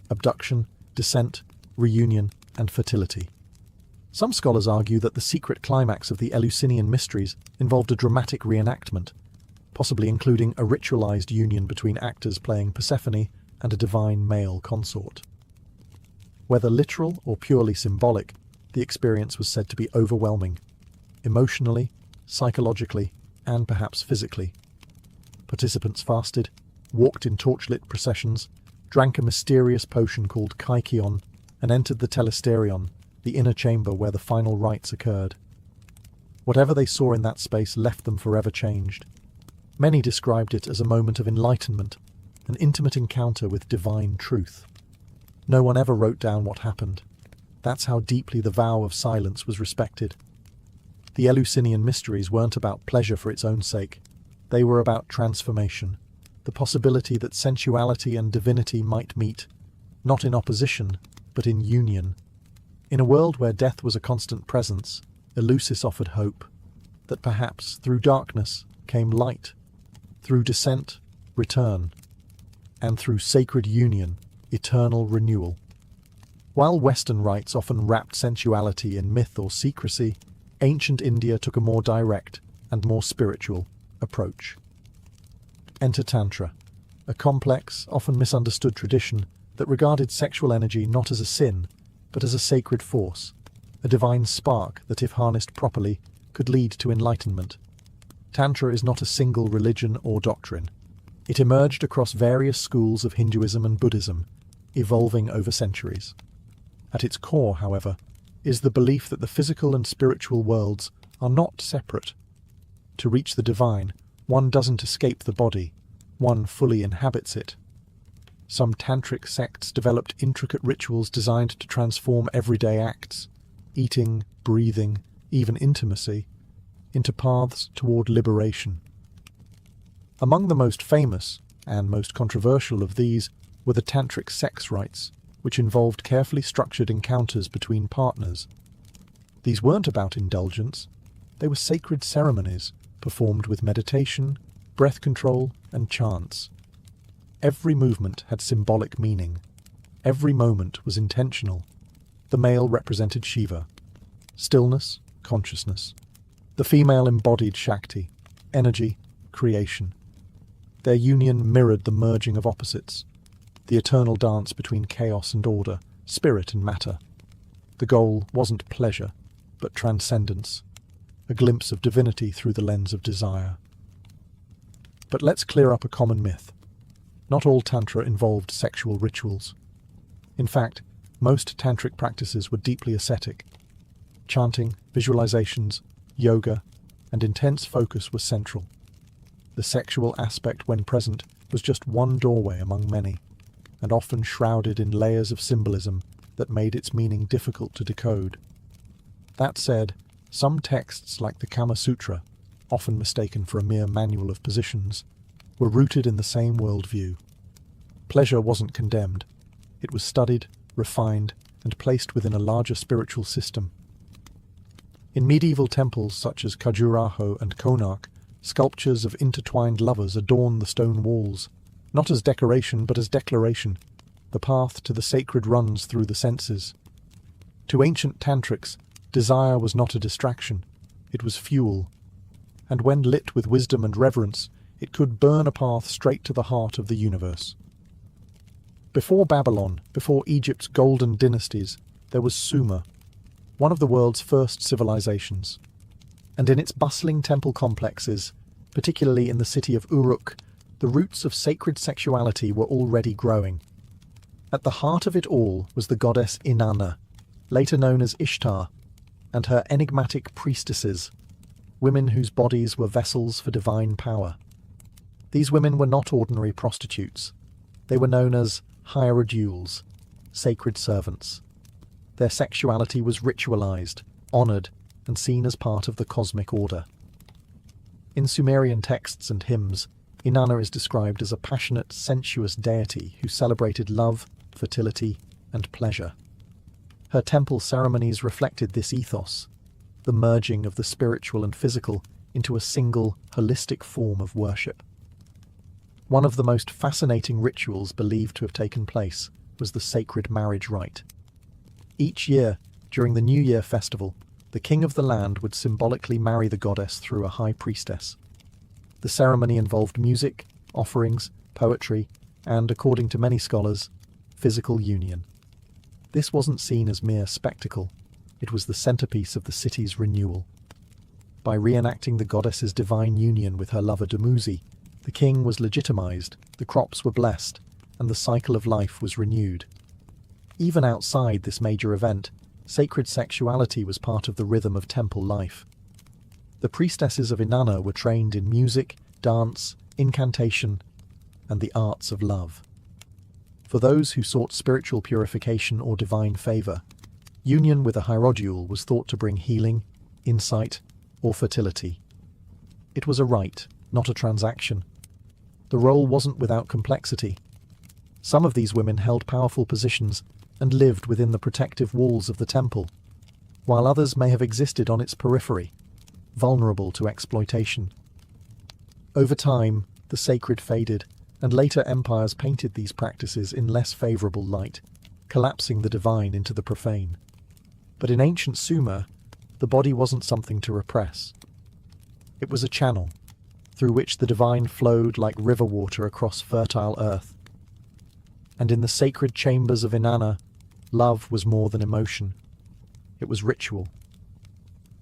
Abduction, descent, reunion, and fertility. Some scholars argue that the secret climax of the Eleusinian mysteries involved a dramatic reenactment, possibly including a ritualized union between actors playing Persephone and a divine male consort. Whether literal or purely symbolic, the experience was said to be overwhelming, emotionally, psychologically, and perhaps physically. Participants fasted, walked in torchlit processions, drank a mysterious potion called kykeon, and entered the telesterion, the inner chamber where the final rites occurred. Whatever they saw in that space left them forever changed. Many described it as a moment of enlightenment, an intimate encounter with divine truth. No one ever wrote down what happened. That's how deeply the vow of silence was respected. The Eleusinian mysteries weren't about pleasure for its own sake. They were about transformation, the possibility that sensuality and divinity might meet, not in opposition, but in union. In a world where death was a constant presence, Eleusis offered hope, that perhaps through darkness came light, through descent, return, and through sacred union, eternal renewal. While Western rites often wrapped sensuality in myth or secrecy, ancient India took a more direct and more spiritual approach. Enter Tantra, a complex, often misunderstood tradition that regarded sexual energy not as a sin, but as a sacred force, a divine spark that, if harnessed properly, could lead to enlightenment. Tantra is not a single religion or doctrine. It emerged across various schools of Hinduism and Buddhism, evolving over centuries. At its core, however, is the belief that the physical and spiritual worlds are not separate. To reach the divine, one doesn't escape the body, one fully inhabits it. Some tantric sects developed intricate rituals designed to transform everyday acts, eating, breathing, even intimacy, into paths toward liberation. Among the most famous and most controversial of these were the tantric sex rites, which involved carefully structured encounters between partners. These weren't about indulgence. They were sacred ceremonies performed with meditation, breath control, and chants. Every movement had symbolic meaning. Every moment was intentional. The male represented Shiva, stillness, consciousness. The female embodied Shakti, energy, creation. Their union mirrored the merging of opposites, the eternal dance between chaos and order, spirit and matter. The goal wasn't pleasure, but transcendence, a glimpse of divinity through the lens of desire. But let's clear up a common myth. Not all Tantra involved sexual rituals. In fact, most tantric practices were deeply ascetic. Chanting, visualizations, yoga, and intense focus were central. The sexual aspect, when present, was just one doorway among many, and often shrouded in layers of symbolism that made its meaning difficult to decode. That said, some texts like the Kama Sutra, often mistaken for a mere manual of positions, were rooted in the same worldview. Pleasure wasn't condemned. It was studied, refined, and placed within a larger spiritual system. In medieval temples such as Khajuraho and Konark, sculptures of intertwined lovers adorn the stone walls, not as decoration but as declaration. The path to the sacred runs through the senses. To ancient tantrics, desire was not a distraction, it was fuel. And when lit with wisdom and reverence, it could burn a path straight to the heart of the universe. Before Babylon, before Egypt's golden dynasties, there was Sumer, one of the world's first civilizations. And in its bustling temple complexes, particularly in the city of Uruk, the roots of sacred sexuality were already growing. At the heart of it all was the goddess Inanna, later known as Ishtar, and her enigmatic priestesses, women whose bodies were vessels for divine power. These women were not ordinary prostitutes. They were known as hierodules, sacred servants. Their sexuality was ritualized, honored, and seen as part of the cosmic order. In Sumerian texts and hymns, Inanna is described as a passionate, sensuous deity who celebrated love, fertility, and pleasure. Her temple ceremonies reflected this ethos, the merging of the spiritual and physical into a single, holistic form of worship. One of the most fascinating rituals believed to have taken place was the sacred marriage rite. Each year, during the New Year festival, the king of the land would symbolically marry the goddess through a high priestess. The ceremony involved music, offerings, poetry, and, according to many scholars, physical union. This wasn't seen as mere spectacle. It was the centerpiece of the city's renewal. By reenacting the goddess's divine union with her lover Dumuzi, the king was legitimized, the crops were blessed, and the cycle of life was renewed. Even outside this major event, sacred sexuality was part of the rhythm of temple life. The priestesses of Inanna were trained in music, dance, incantation, and the arts of love. For those who sought spiritual purification or divine favor, union with a hierodule was thought to bring healing, insight, or fertility. It was a rite, not a transaction. The role wasn't without complexity. Some of these women held powerful positions and lived within the protective walls of the temple, while others may have existed on its periphery, vulnerable to exploitation. Over time, the sacred faded, and later empires painted these practices in less favorable light, collapsing the divine into the profane. But in ancient Sumer, the body wasn't something to repress. It was a channel, through which the divine flowed like river water across fertile earth. And in the sacred chambers of Inanna, love was more than emotion. It was ritual.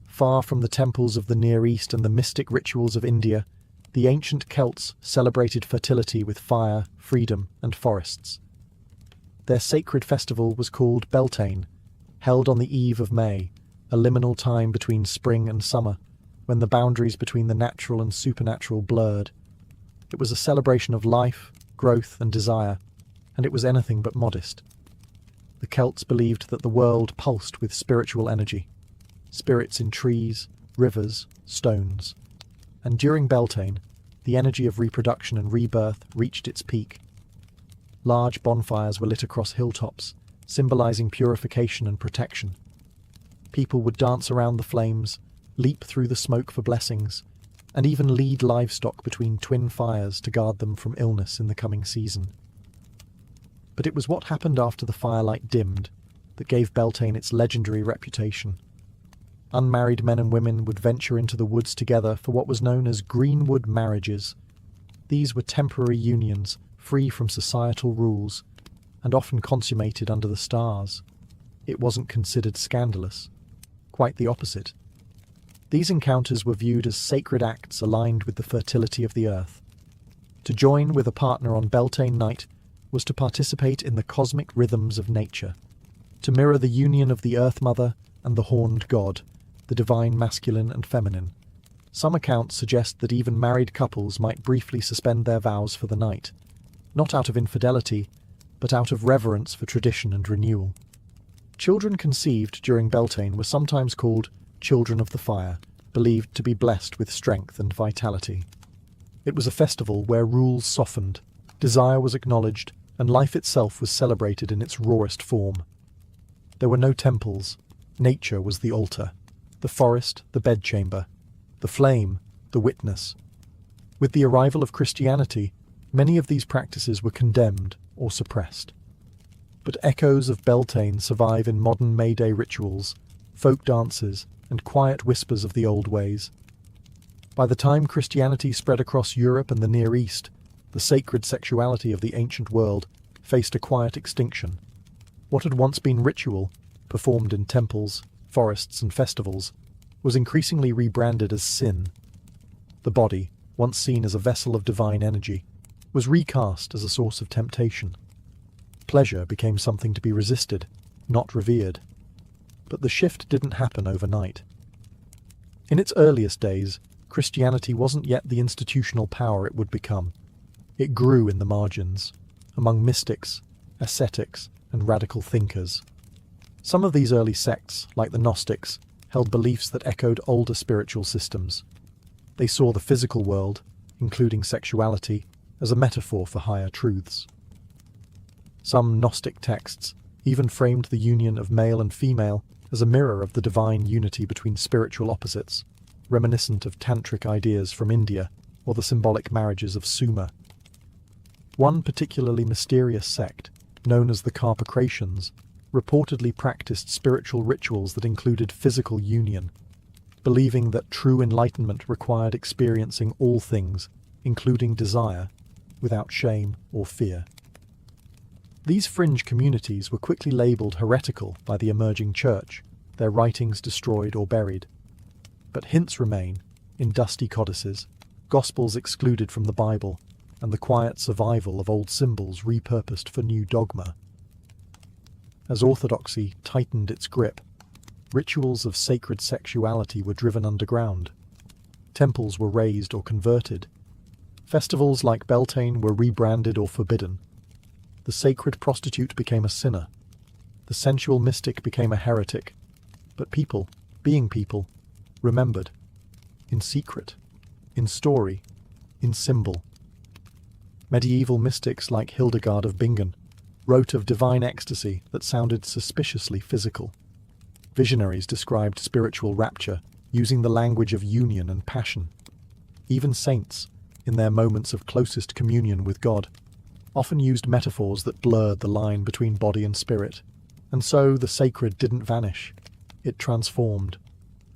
Far from the temples of the Near East and the mystic rituals of India, the ancient Celts celebrated fertility with fire, freedom, and forests. Their sacred festival was called Beltane, held on the eve of May, a liminal time between spring and summer, when the boundaries between the natural and supernatural blurred. It was a celebration of life, growth, and desire, and it was anything but modest. The Celts believed that the world pulsed with spiritual energy, spirits in trees, rivers, stones. And during Beltane, the energy of reproduction and rebirth reached its peak. Large bonfires were lit across hilltops, symbolizing purification and protection. People would dance around the flames, leap through the smoke for blessings, and even lead livestock between twin fires to guard them from illness in the coming season. But it was what happened after the firelight dimmed that gave Beltane its legendary reputation. Unmarried men and women would venture into the woods together for what was known as greenwood marriages. These were temporary unions, free from societal rules, and often consummated under the stars. It wasn't considered scandalous. Quite the opposite. These encounters were viewed as sacred acts aligned with the fertility of the earth. To join with a partner on Beltane night was to participate in the cosmic rhythms of nature, to mirror the union of the Earth Mother and the horned god, the divine masculine and feminine. Some accounts suggest that even married couples might briefly suspend their vows for the night, not out of infidelity, but out of reverence for tradition and renewal. Children conceived during Beltane were sometimes called children of the fire, believed to be blessed with strength and vitality. It was a festival where rules softened, desire was acknowledged, and life itself was celebrated in its rawest form. There were no temples. Nature was the altar, the forest the bedchamber, the flame the witness. With the arrival of Christianity, many of these practices were condemned or suppressed. But echoes of Beltane survive in modern May Day rituals, folk dances, and quiet whispers of the old ways. By the time Christianity spread across Europe and the Near East, the sacred sexuality of the ancient world faced a quiet extinction. What had once been ritual, performed in temples, forests, and festivals, was increasingly rebranded as sin. The body, once seen as a vessel of divine energy, was recast as a source of temptation. Pleasure became something to be resisted, not revered. But the shift didn't happen overnight. In its earliest days, Christianity wasn't yet the institutional power it would become. It grew in the margins, among mystics, ascetics, and radical thinkers. Some of these early sects, like the Gnostics, held beliefs that echoed older spiritual systems. They saw the physical world, including sexuality, as a metaphor for higher truths. Some Gnostic texts even framed the union of male and female as a mirror of the divine unity between spiritual opposites, reminiscent of tantric ideas from India or the symbolic marriages of Sumer. One particularly mysterious sect, known as the Carpocratians, reportedly practiced spiritual rituals that included physical union, believing that true enlightenment required experiencing all things, including desire, without shame or fear. These fringe communities were quickly labelled heretical by the emerging church, their writings destroyed or buried. But hints remain, in dusty codices, gospels excluded from the Bible, and the quiet survival of old symbols repurposed for new dogma. As orthodoxy tightened its grip, rituals of sacred sexuality were driven underground. Temples were razed or converted. Festivals like Beltane were rebranded or forbidden. The sacred prostitute became a sinner. The sensual mystic became a heretic. But people, being people, remembered. In secret, in story, in symbol. Medieval mystics like Hildegard of Bingen wrote of divine ecstasy that sounded suspiciously physical. Visionaries described spiritual rapture using the language of union and passion. Even saints, in their moments of closest communion with God, often used metaphors that blurred the line between body and spirit. And so the sacred didn't vanish. It transformed.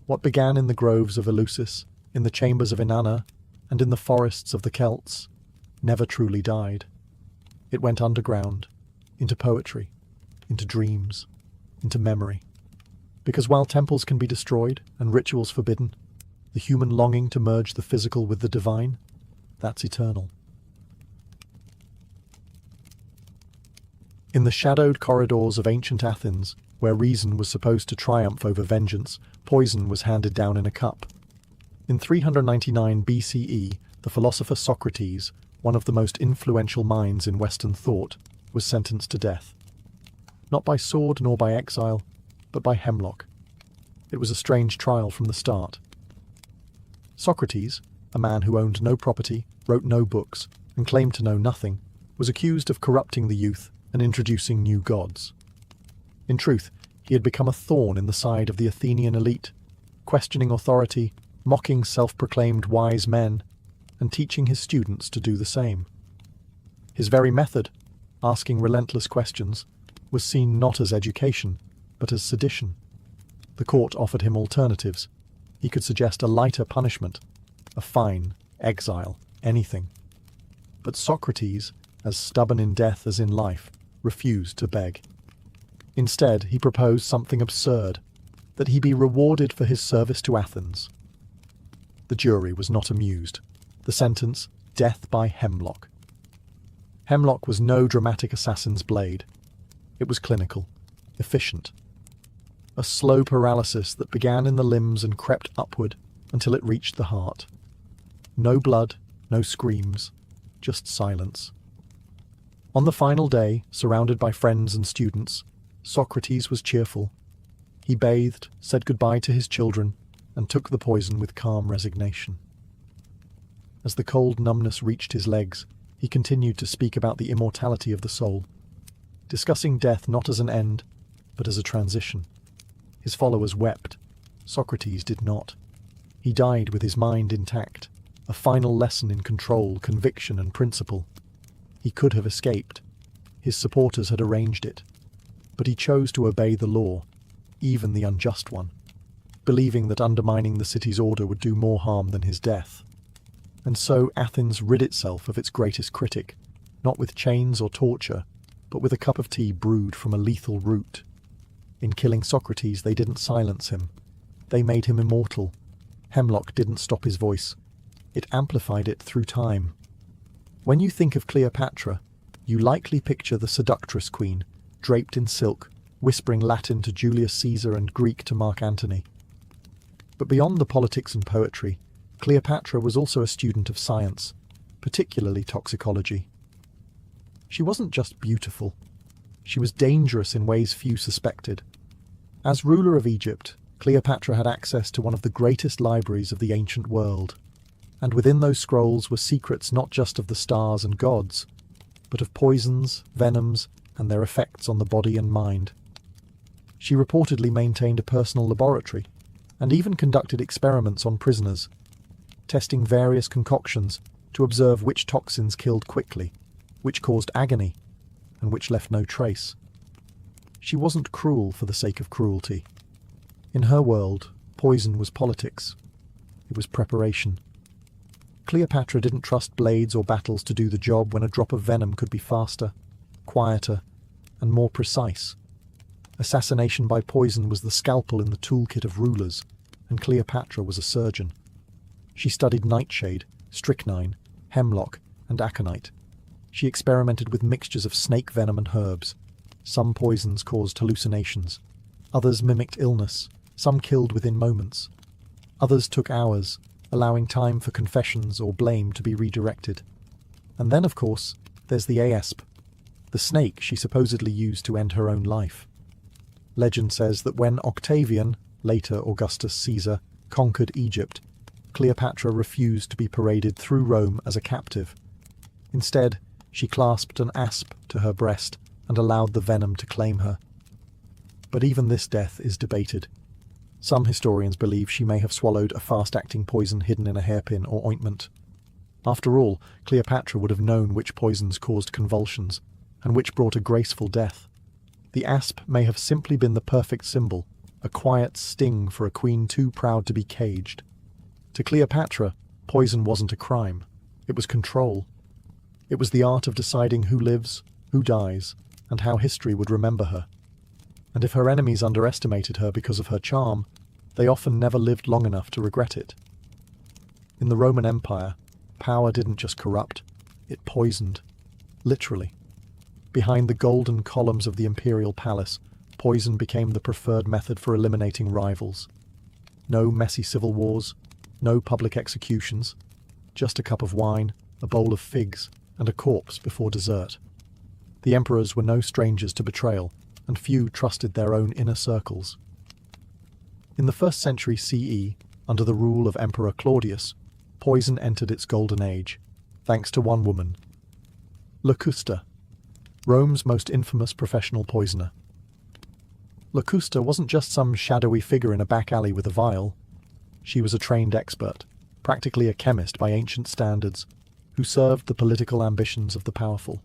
What began in the groves of Eleusis, in the chambers of Inanna, and in the forests of the Celts, never truly died. It went underground, into poetry, into dreams, into memory. Because while temples can be destroyed and rituals forbidden, the human longing to merge the physical with the divine, that's eternal. In the shadowed corridors of ancient Athens, where reason was supposed to triumph over vengeance, poison was handed down in a cup. In 399 BCE, the philosopher Socrates, one of the most influential minds in Western thought, was sentenced to death. Not by sword nor by exile, but by hemlock. It was a strange trial from the start. Socrates, a man who owned no property, wrote no books, and claimed to know nothing, was accused of corrupting the youth and introducing new gods. In truth, he had become a thorn in the side of the Athenian elite, questioning authority, mocking self-proclaimed wise men, and teaching his students to do the same. His very method, asking relentless questions, was seen not as education, but as sedition. The court offered him alternatives. He could suggest a lighter punishment, a fine, exile, anything. But Socrates, as stubborn in death as in life, refused to beg. Instead, he proposed something absurd, that he be rewarded for his service to Athens. The jury was not amused. The sentence, death by hemlock. Hemlock was no dramatic assassin's blade. It was clinical, efficient. A slow paralysis that began in the limbs and crept upward until it reached the heart. No blood, no screams, just silence. On the final day, surrounded by friends and students, Socrates was cheerful. He bathed, said goodbye to his children, and took the poison with calm resignation. As the cold numbness reached his legs, he continued to speak about the immortality of the soul, discussing death not as an end, but as a transition. His followers wept. Socrates did not. He died with his mind intact, a final lesson in control, conviction, and principle. He could have escaped. His supporters had arranged it. But he chose to obey the law, even the unjust one, believing that undermining the city's order would do more harm than his death. And so Athens rid itself of its greatest critic, not with chains or torture, but with a cup of tea brewed from a lethal root. In killing Socrates, they didn't silence him. They made him immortal. Hemlock didn't stop his voice. It amplified it through time. When you think of Cleopatra, you likely picture the seductress queen, draped in silk, whispering Latin to Julius Caesar and Greek to Mark Antony. But beyond the politics and poetry, Cleopatra was also a student of science, particularly toxicology. She wasn't just beautiful. She was dangerous in ways few suspected. As ruler of Egypt, Cleopatra had access to one of the greatest libraries of the ancient world, and within those scrolls were secrets not just of the stars and gods, but of poisons, venoms, and their effects on the body and mind. She reportedly maintained a personal laboratory, and even conducted experiments on prisoners, testing various concoctions to observe which toxins killed quickly, which caused agony, and which left no trace. She wasn't cruel for the sake of cruelty. In her world, poison was politics. It was preparation. Cleopatra didn't trust blades or battles to do the job when a drop of venom could be faster, quieter, and more precise. Assassination by poison was the scalpel in the toolkit of rulers, and Cleopatra was a surgeon. She studied nightshade, strychnine, hemlock, and aconite. She experimented with mixtures of snake venom and herbs. Some poisons caused hallucinations. Others mimicked illness. Some killed within moments. Others took hours, allowing time for confessions or blame to be redirected. And then, of course, there's the asp, the snake she supposedly used to end her own life. Legend says that when Octavian, later Augustus Caesar, conquered Egypt, Cleopatra refused to be paraded through Rome as a captive. Instead, she clasped an asp to her breast and allowed the venom to claim her. But even this death is debated. Some historians believe she may have swallowed a fast-acting poison hidden in a hairpin or ointment. After all, Cleopatra would have known which poisons caused convulsions, and which brought a graceful death. The asp may have simply been the perfect symbol, a quiet sting for a queen too proud to be caged. To Cleopatra, poison wasn't a crime. It was control. It was the art of deciding who lives, who dies, and how history would remember her. And if her enemies underestimated her because of her charm, they often never lived long enough to regret it. In the Roman Empire, power didn't just corrupt, it poisoned. Literally. Behind the golden columns of the imperial palace, poison became the preferred method for eliminating rivals. No messy civil wars, no public executions, just a cup of wine, a bowl of figs, and a corpse before dessert. The emperors were no strangers to betrayal, and few trusted their own inner circles. In the 1st century CE, under the rule of Emperor Claudius, poison entered its golden age, thanks to one woman, Locusta, Rome's most infamous professional poisoner. Locusta wasn't just some shadowy figure in a back alley with a vial. She was a trained expert, practically a chemist by ancient standards, who served the political ambitions of the powerful.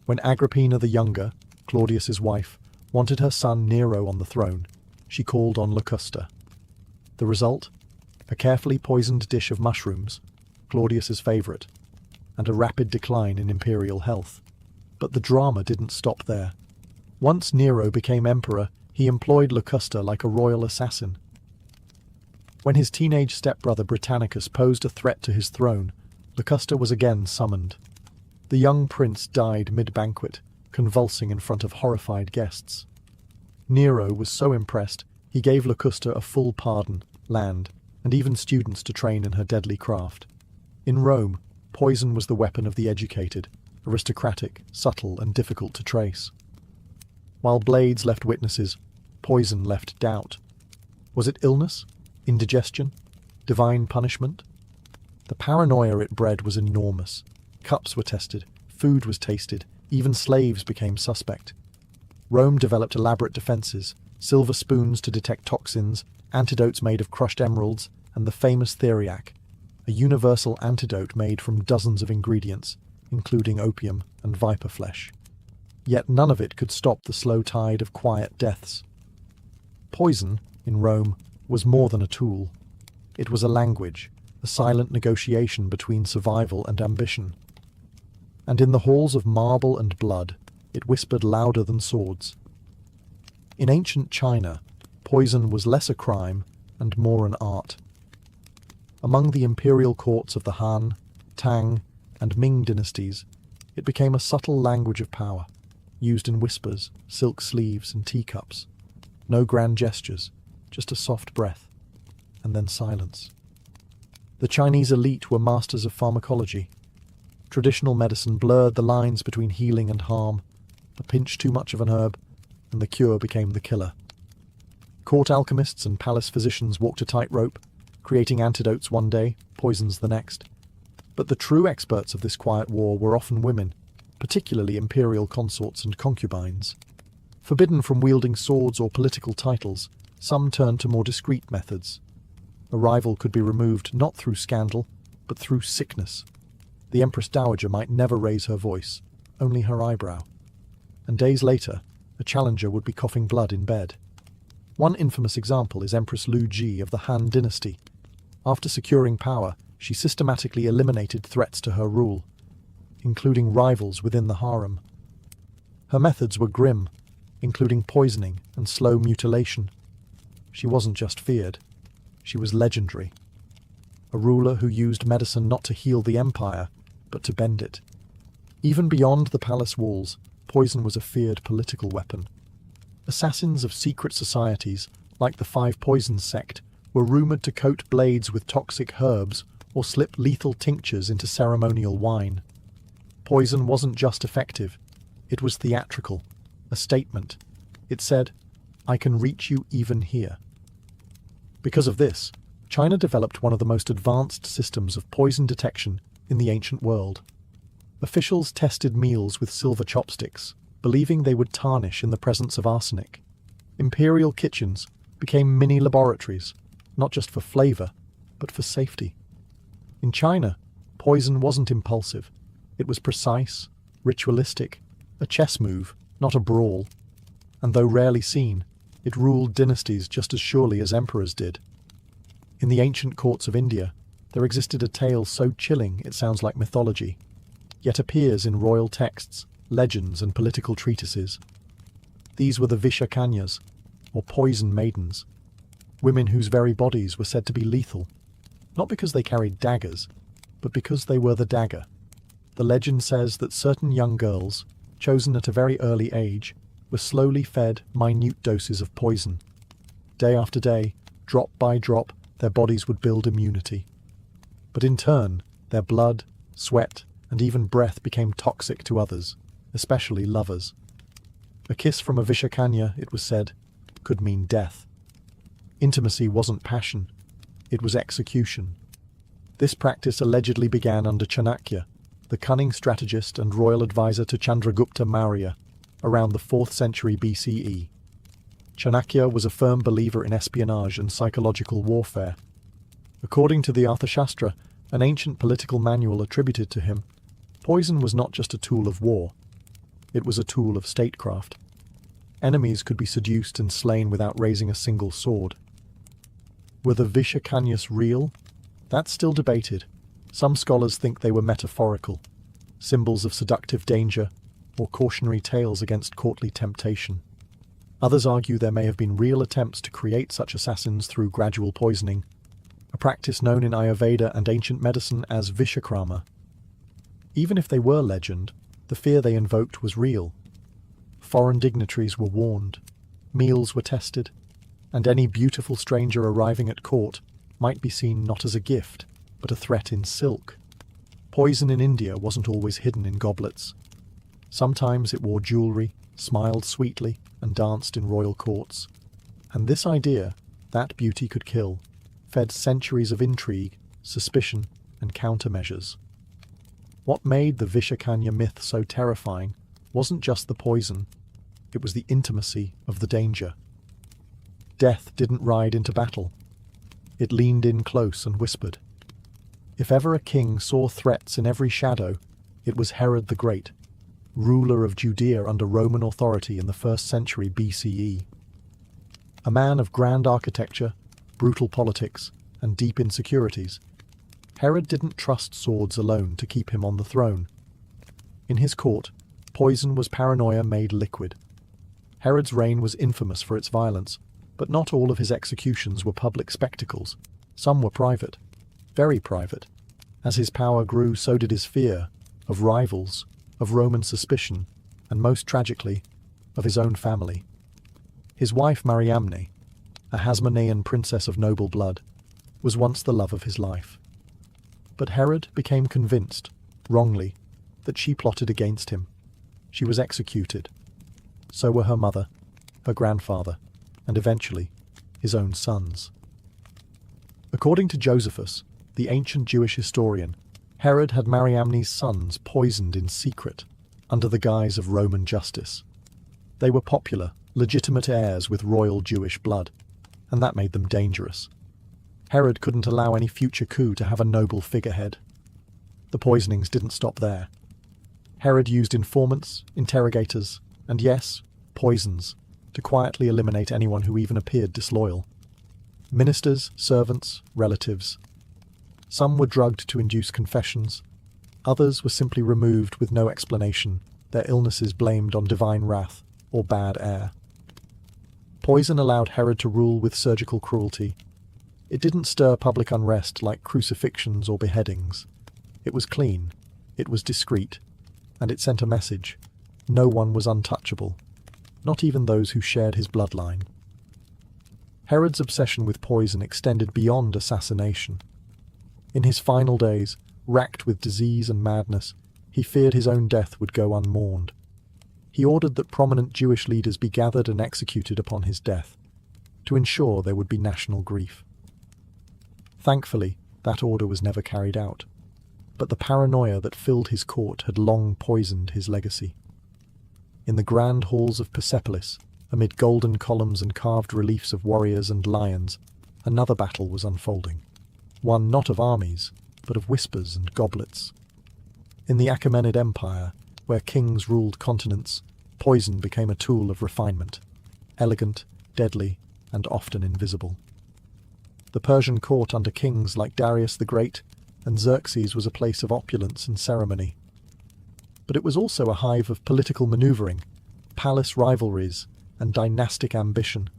When Agrippina the Younger, Claudius's wife, wanted her son Nero on the throne, she called on Locusta. The result? A carefully poisoned dish of mushrooms, Claudius's favourite, and a rapid decline in imperial health. But the drama didn't stop there. Once Nero became emperor, he employed Locusta like a royal assassin. When his teenage stepbrother Britannicus posed a threat to his throne, Locusta was again summoned. The young prince died mid-banquet, convulsing in front of horrified guests. Nero was so impressed, he gave Locusta a full pardon, land, and even students to train in her deadly craft. In Rome, poison was the weapon of the educated, aristocratic, subtle, and difficult to trace. While blades left witnesses, poison left doubt. Was it illness? Indigestion? Divine punishment? The paranoia it bred was enormous. Cups were tested, food was tasted, even slaves became suspect. Rome developed elaborate defences, silver spoons to detect toxins, antidotes made of crushed emeralds, and the famous theriac, a universal antidote made from dozens of ingredients, including opium and viper flesh. Yet none of it could stop the slow tide of quiet deaths. Poison, in Rome, was more than a tool. It was a language, a silent negotiation between survival and ambition. And in the halls of marble and blood, it whispered louder than swords. In ancient China, poison was less a crime and more an art. Among the imperial courts of the Han, Tang, and Ming dynasties, it became a subtle language of power, used in whispers, silk sleeves, and teacups. No grand gestures, just a soft breath, and then silence. The Chinese elite were masters of pharmacology. Traditional medicine blurred the lines between healing and harm. A pinch too much of an herb, and the cure became the killer. Court alchemists and palace physicians walked a tightrope, creating antidotes one day, poisons the next. But the true experts of this quiet war were often women, particularly imperial consorts and concubines. Forbidden from wielding swords or political titles, some turned to more discreet methods. A rival could be removed not through scandal, but through sickness. The Empress Dowager might never raise her voice, only her eyebrow. And days later, a challenger would be coughing blood in bed. One infamous example is Empress Lu Ji of the Han dynasty. After securing power, she systematically eliminated threats to her rule, including rivals within the harem. Her methods were grim, including poisoning and slow mutilation. She wasn't just feared, she was legendary. A ruler who used medicine not to heal the empire, but to bend it. Even beyond the palace walls, poison was a feared political weapon. Assassins of secret societies, like the Five Poisons sect, were rumoured to coat blades with toxic herbs or slip lethal tinctures into ceremonial wine. Poison wasn't just effective, it was theatrical, a statement. It said, "I can reach you even here." Because of this, China developed one of the most advanced systems of poison detection in the ancient world. Officials tested meals with silver chopsticks, believing they would tarnish in the presence of arsenic. Imperial kitchens became mini laboratories, not just for flavour, but for safety. In China, poison wasn't impulsive. It was precise, ritualistic, a chess move, not a brawl. And though rarely seen, it ruled dynasties just as surely as emperors did. In the ancient courts of India, there existed a tale so chilling it sounds like mythology, yet appears in royal texts, legends, and political treatises. These were the Vishakanyas, or poison maidens, women whose very bodies were said to be lethal, not because they carried daggers, but because they were the dagger. The legend says that certain young girls, chosen at a very early age, were slowly fed minute doses of poison. Day after day, drop by drop, their bodies would build immunity. But in turn, their blood, sweat, and even breath became toxic to others, especially lovers. A kiss from a Vishakanya, it was said, could mean death. Intimacy wasn't passion, it was execution. This practice allegedly began under Chanakya, the cunning strategist and royal advisor to Chandragupta Maurya, around the 4th century BCE. Chanakya was a firm believer in espionage and psychological warfare. According to the Arthashastra, an ancient political manual attributed to him, poison was not just a tool of war, it was a tool of statecraft. Enemies could be seduced and slain without raising a single sword. Were the Vishakanyas real? That's still debated. Some scholars think they were metaphorical, symbols of seductive danger, or cautionary tales against courtly temptation. Others argue there may have been real attempts to create such assassins through gradual poisoning, a practice known in Ayurveda and ancient medicine as Vishakrama. Even if they were legend, the fear they invoked was real. Foreign dignitaries were warned, meals were tested, and any beautiful stranger arriving at court might be seen not as a gift, but a threat in silk. Poison in India wasn't always hidden in goblets. Sometimes it wore jewellery, smiled sweetly, and danced in royal courts. And this idea, that beauty could kill, fed centuries of intrigue, suspicion, and countermeasures. What made the Vishakanya myth so terrifying wasn't just the poison, it was the intimacy of the danger. Death didn't ride into battle. It leaned in close and whispered. If ever a king saw threats in every shadow, it was Herod the Great, ruler of Judea under Roman authority in the 1st century BCE. A man of grand architecture, brutal politics, and deep insecurities, Herod didn't trust swords alone to keep him on the throne. In his court, poison was paranoia made liquid. Herod's reign was infamous for its violence, but not all of his executions were public spectacles. Some were private, very private. As his power grew, so did his fear of rivals, of Roman suspicion, and most tragically, of his own family. His wife Mariamne, a Hasmonean princess of noble blood, was once the love of his life. But Herod became convinced, wrongly, that she plotted against him. She was executed. So were her mother, her grandfather, and eventually, his own sons. According to Josephus, the ancient Jewish historian, Herod had Mariamne's sons poisoned in secret, under the guise of Roman justice. They were popular, legitimate heirs with royal Jewish blood, and that made them dangerous. Herod couldn't allow any future coup to have a noble figurehead. The poisonings didn't stop there. Herod used informants, interrogators, and yes, poisons, to quietly eliminate anyone who even appeared disloyal. Ministers, servants, relatives. Some were drugged to induce confessions. Others were simply removed with no explanation, their illnesses blamed on divine wrath or bad air. Poison allowed Herod to rule with surgical cruelty. It didn't stir public unrest like crucifixions or beheadings. It was clean, it was discreet, and it sent a message. No one was untouchable, not even those who shared his bloodline. Herod's obsession with poison extended beyond assassination. In his final days, racked with disease and madness, he feared his own death would go unmourned. He ordered that prominent Jewish leaders be gathered and executed upon his death, to ensure there would be national grief. Thankfully, that order was never carried out, but the paranoia that filled his court had long poisoned his legacy. In the grand halls of Persepolis, amid golden columns and carved reliefs of warriors and lions, another battle was unfolding. One not of armies, but of whispers and goblets. In the Achaemenid Empire, where kings ruled continents, poison became a tool of refinement, elegant, deadly, and often invisible. The Persian court under kings like Darius the Great and Xerxes was a place of opulence and ceremony. But it was also a hive of political maneuvering, palace rivalries, and dynastic ambition.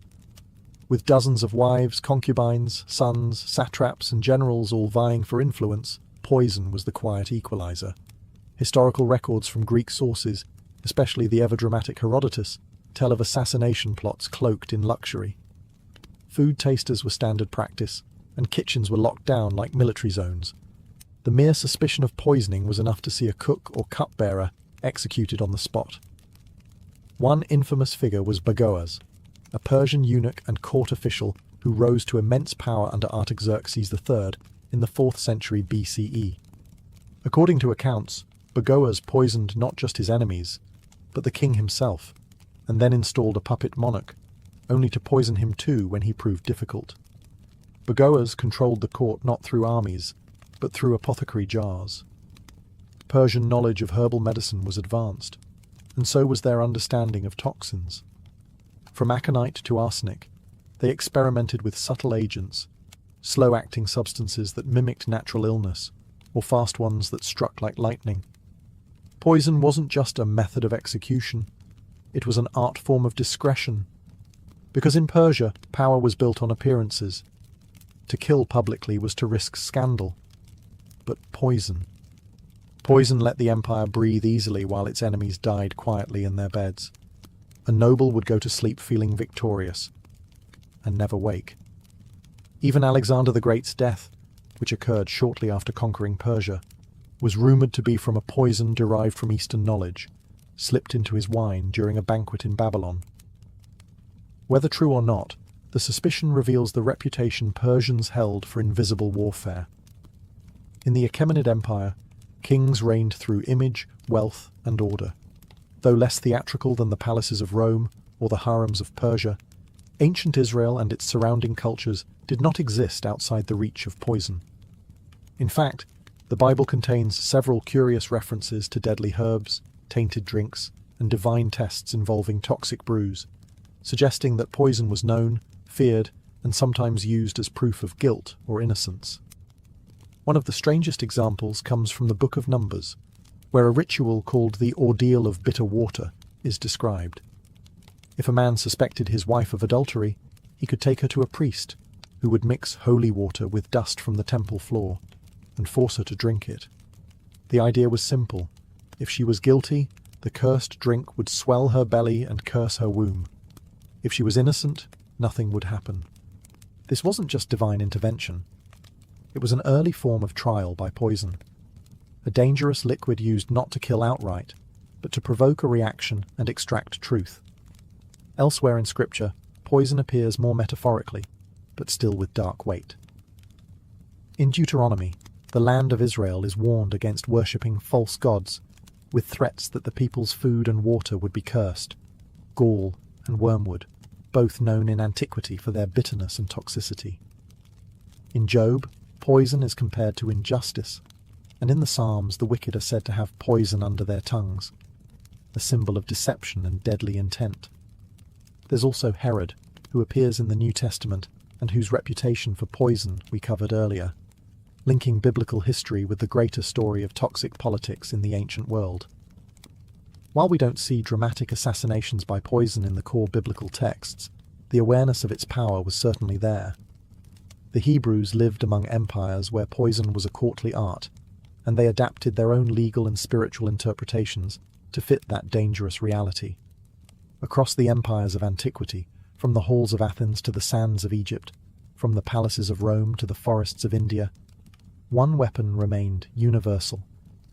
With dozens of wives, concubines, sons, satraps, and generals all vying for influence, poison was the quiet equalizer. Historical records from Greek sources, especially the ever-dramatic Herodotus, tell of assassination plots cloaked in luxury. Food tasters were standard practice, and kitchens were locked down like military zones. The mere suspicion of poisoning was enough to see a cook or cupbearer executed on the spot. One infamous figure was Bagoas, a Persian eunuch and court official who rose to immense power under Artaxerxes III in the 4th century BCE. According to accounts, Bagoas poisoned not just his enemies, but the king himself, and then installed a puppet monarch, only to poison him too when he proved difficult. Bagoas controlled the court not through armies, but through apothecary jars. Persian knowledge of herbal medicine was advanced, and so was their understanding of toxins. From aconite to arsenic, they experimented with subtle agents, slow-acting substances that mimicked natural illness, or fast ones that struck like lightning. Poison wasn't just a method of execution, it was an art form of discretion. Because in Persia, power was built on appearances. To kill publicly was to risk scandal. But poison. Poison let the empire breathe easily while its enemies died quietly in their beds. A noble would go to sleep feeling victorious, and never wake. Even Alexander the Great's death, which occurred shortly after conquering Persia, was rumoured to be from a poison derived from Eastern knowledge, slipped into his wine during a banquet in Babylon. Whether true or not, the suspicion reveals the reputation Persians held for invisible warfare. In the Achaemenid Empire, kings reigned through image, wealth, and order. Though less theatrical than the palaces of Rome or the harems of Persia, ancient Israel and its surrounding cultures did not exist outside the reach of poison. In fact, the Bible contains several curious references to deadly herbs, tainted drinks, and divine tests involving toxic brews, suggesting that poison was known, feared, and sometimes used as proof of guilt or innocence. One of the strangest examples comes from the Book of Numbers, where a ritual called the Ordeal of Bitter Water is described. If a man suspected his wife of adultery, he could take her to a priest, who would mix holy water with dust from the temple floor and force her to drink it. The idea was simple. If she was guilty, the cursed drink would swell her belly and curse her womb. If she was innocent, nothing would happen. This wasn't just divine intervention. It was an early form of trial by poison, a dangerous liquid used not to kill outright, but to provoke a reaction and extract truth. Elsewhere in Scripture, poison appears more metaphorically, but still with dark weight. In Deuteronomy, the land of Israel is warned against worshipping false gods, with threats that the people's food and water would be cursed. Gall and wormwood, both known in antiquity for their bitterness and toxicity. In Job, poison is compared to injustice, and in the Psalms the wicked are said to have poison under their tongues, a symbol of deception and deadly intent. There's also Herod, who appears in the New Testament and whose reputation for poison we covered earlier, linking biblical history with the greater story of toxic politics in the ancient world. While we don't see dramatic assassinations by poison in the core biblical texts, the awareness of its power was certainly there. The Hebrews lived among empires where poison was a courtly art, and they adapted their own legal and spiritual interpretations to fit that dangerous reality. Across the empires of antiquity, from the halls of Athens to the sands of Egypt, from the palaces of Rome to the forests of India, one weapon remained universal,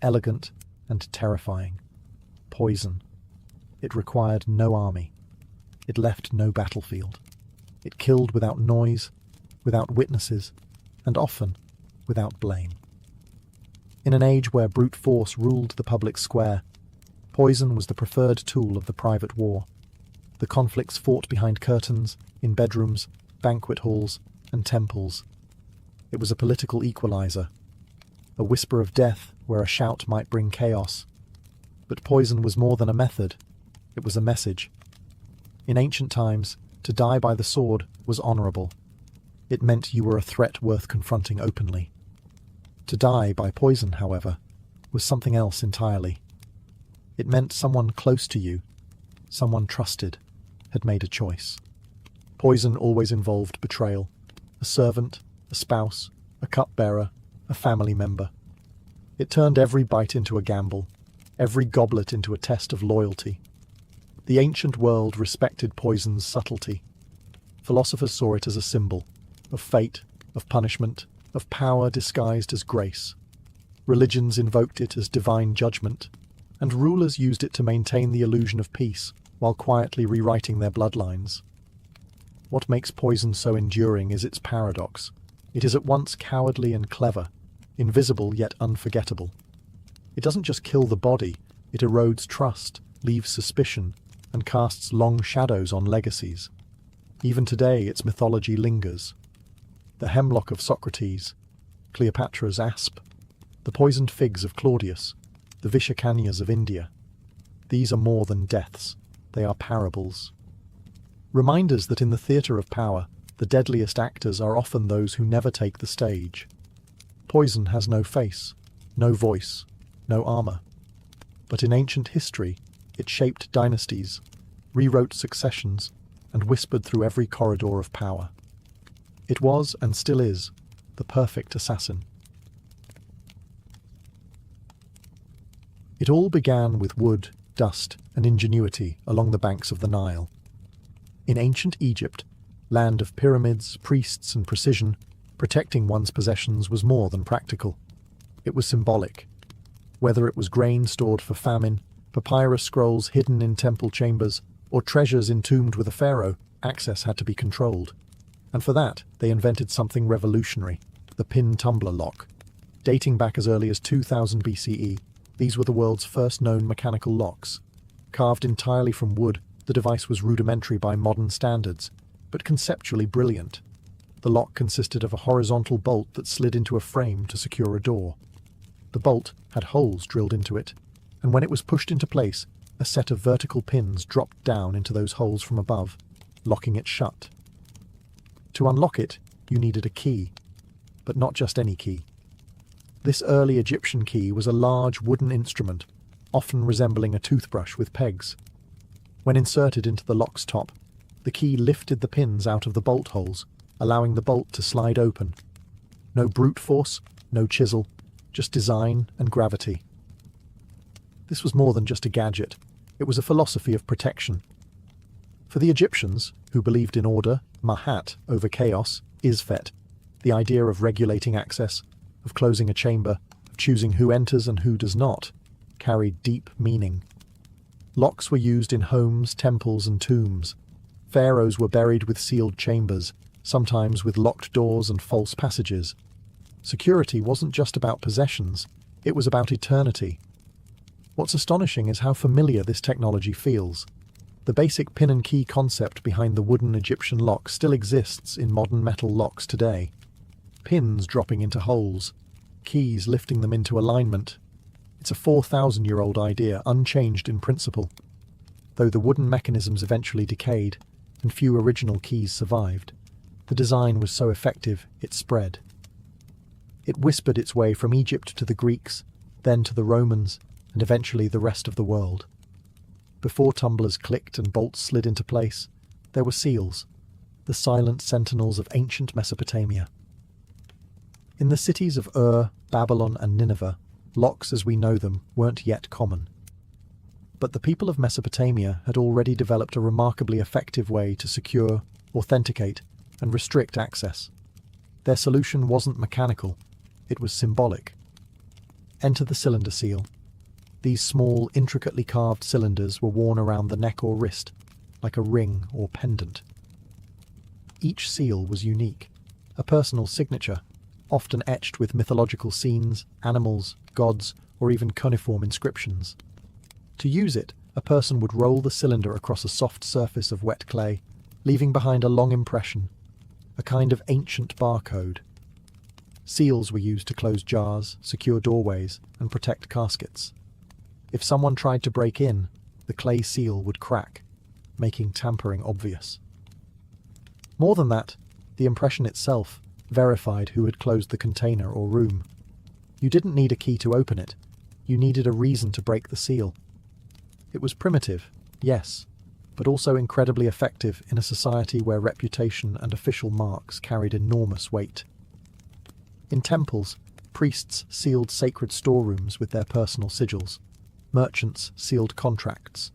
elegant, and terrifying: poison. It required no army. It left no battlefield. It killed without noise, without witnesses, and often without blame. In an age where brute force ruled the public square, poison was the preferred tool of the private war. The conflicts fought behind curtains, in bedrooms, banquet halls, and temples. It was a political equalizer, a whisper of death where a shout might bring chaos. But poison was more than a method, it was a message. In ancient times, to die by the sword was honourable. It meant you were a threat worth confronting openly. To die by poison, however, was something else entirely. It meant someone close to you, someone trusted, had made a choice. Poison always involved betrayal: a servant, a spouse, a cupbearer, a family member. It turned every bite into a gamble, every goblet into a test of loyalty. The ancient world respected poison's subtlety. Philosophers saw it as a symbol of fate, of punishment, of power disguised as grace. Religions invoked it as divine judgment, and rulers used it to maintain the illusion of peace while quietly rewriting their bloodlines. What makes poison so enduring is its paradox. It is at once cowardly and clever, invisible yet unforgettable. It doesn't just kill the body, it erodes trust, leaves suspicion, and casts long shadows on legacies. Even today its mythology lingers. The hemlock of Socrates, Cleopatra's asp, the poisoned figs of Claudius, the Vishakanyas of India. These are more than deaths, they are parables. Reminders that in the theatre of power, the deadliest actors are often those who never take the stage. Poison has no face, no voice, no armour. But in ancient history, it shaped dynasties, rewrote successions, and whispered through every corridor of power. It was, and still is, the perfect assassin. It all began with wood, dust, and ingenuity along the banks of the Nile. In ancient Egypt, land of pyramids, priests, and precision, protecting one's possessions was more than practical. It was symbolic. Whether it was grain stored for famine, papyrus scrolls hidden in temple chambers, or treasures entombed with a pharaoh, access had to be controlled. And for that, they invented something revolutionary, the pin tumbler lock. Dating back as early as 2000 BCE, these were the world's first known mechanical locks. Carved entirely from wood, the device was rudimentary by modern standards, but conceptually brilliant. The lock consisted of a horizontal bolt that slid into a frame to secure a door. The bolt had holes drilled into it, and when it was pushed into place, a set of vertical pins dropped down into those holes from above, locking it shut. To unlock it, you needed a key, but not just any key. This early Egyptian key was a large wooden instrument, often resembling a toothbrush with pegs. When inserted into the lock's top, the key lifted the pins out of the bolt holes, allowing the bolt to slide open. No brute force, no chisel, just design and gravity. This was more than just a gadget. It was a philosophy of protection. For the Egyptians, who believed in order, Mahat, over chaos, Isfet, the idea of regulating access, of closing a chamber, of choosing who enters and who does not, carried deep meaning. Locks were used in homes, temples, and tombs. Pharaohs were buried with sealed chambers, sometimes with locked doors and false passages. Security wasn't just about possessions, it was about eternity. What's astonishing is how familiar this technology feels. The basic pin and key concept behind the wooden Egyptian lock still exists in modern metal locks today. Pins dropping into holes, keys lifting them into alignment. It's a 4,000-year-old idea, unchanged in principle. Though the wooden mechanisms eventually decayed, and few original keys survived, the design was so effective it spread. It whispered its way from Egypt to the Greeks, then to the Romans, and eventually the rest of the world. Before tumblers clicked and bolts slid into place, there were seals, the silent sentinels of ancient Mesopotamia. In the cities of Ur, Babylon, and Nineveh, locks as we know them weren't yet common. But the people of Mesopotamia had already developed a remarkably effective way to secure, authenticate, and restrict access. Their solution wasn't mechanical, it was symbolic. Enter the cylinder seal. These small, intricately carved cylinders were worn around the neck or wrist, like a ring or pendant. Each seal was unique, a personal signature, often etched with mythological scenes, animals, gods, or even cuneiform inscriptions. To use it, a person would roll the cylinder across a soft surface of wet clay, leaving behind a long impression, a kind of ancient barcode. Seals were used to close jars, secure doorways, and protect caskets. If someone tried to break in, the clay seal would crack, making tampering obvious. More than that, the impression itself verified who had closed the container or room. You didn't need a key to open it, you needed a reason to break the seal. It was primitive, yes, but also incredibly effective in a society where reputation and official marks carried enormous weight. In temples, priests sealed sacred storerooms with their personal sigils. Merchants sealed contracts.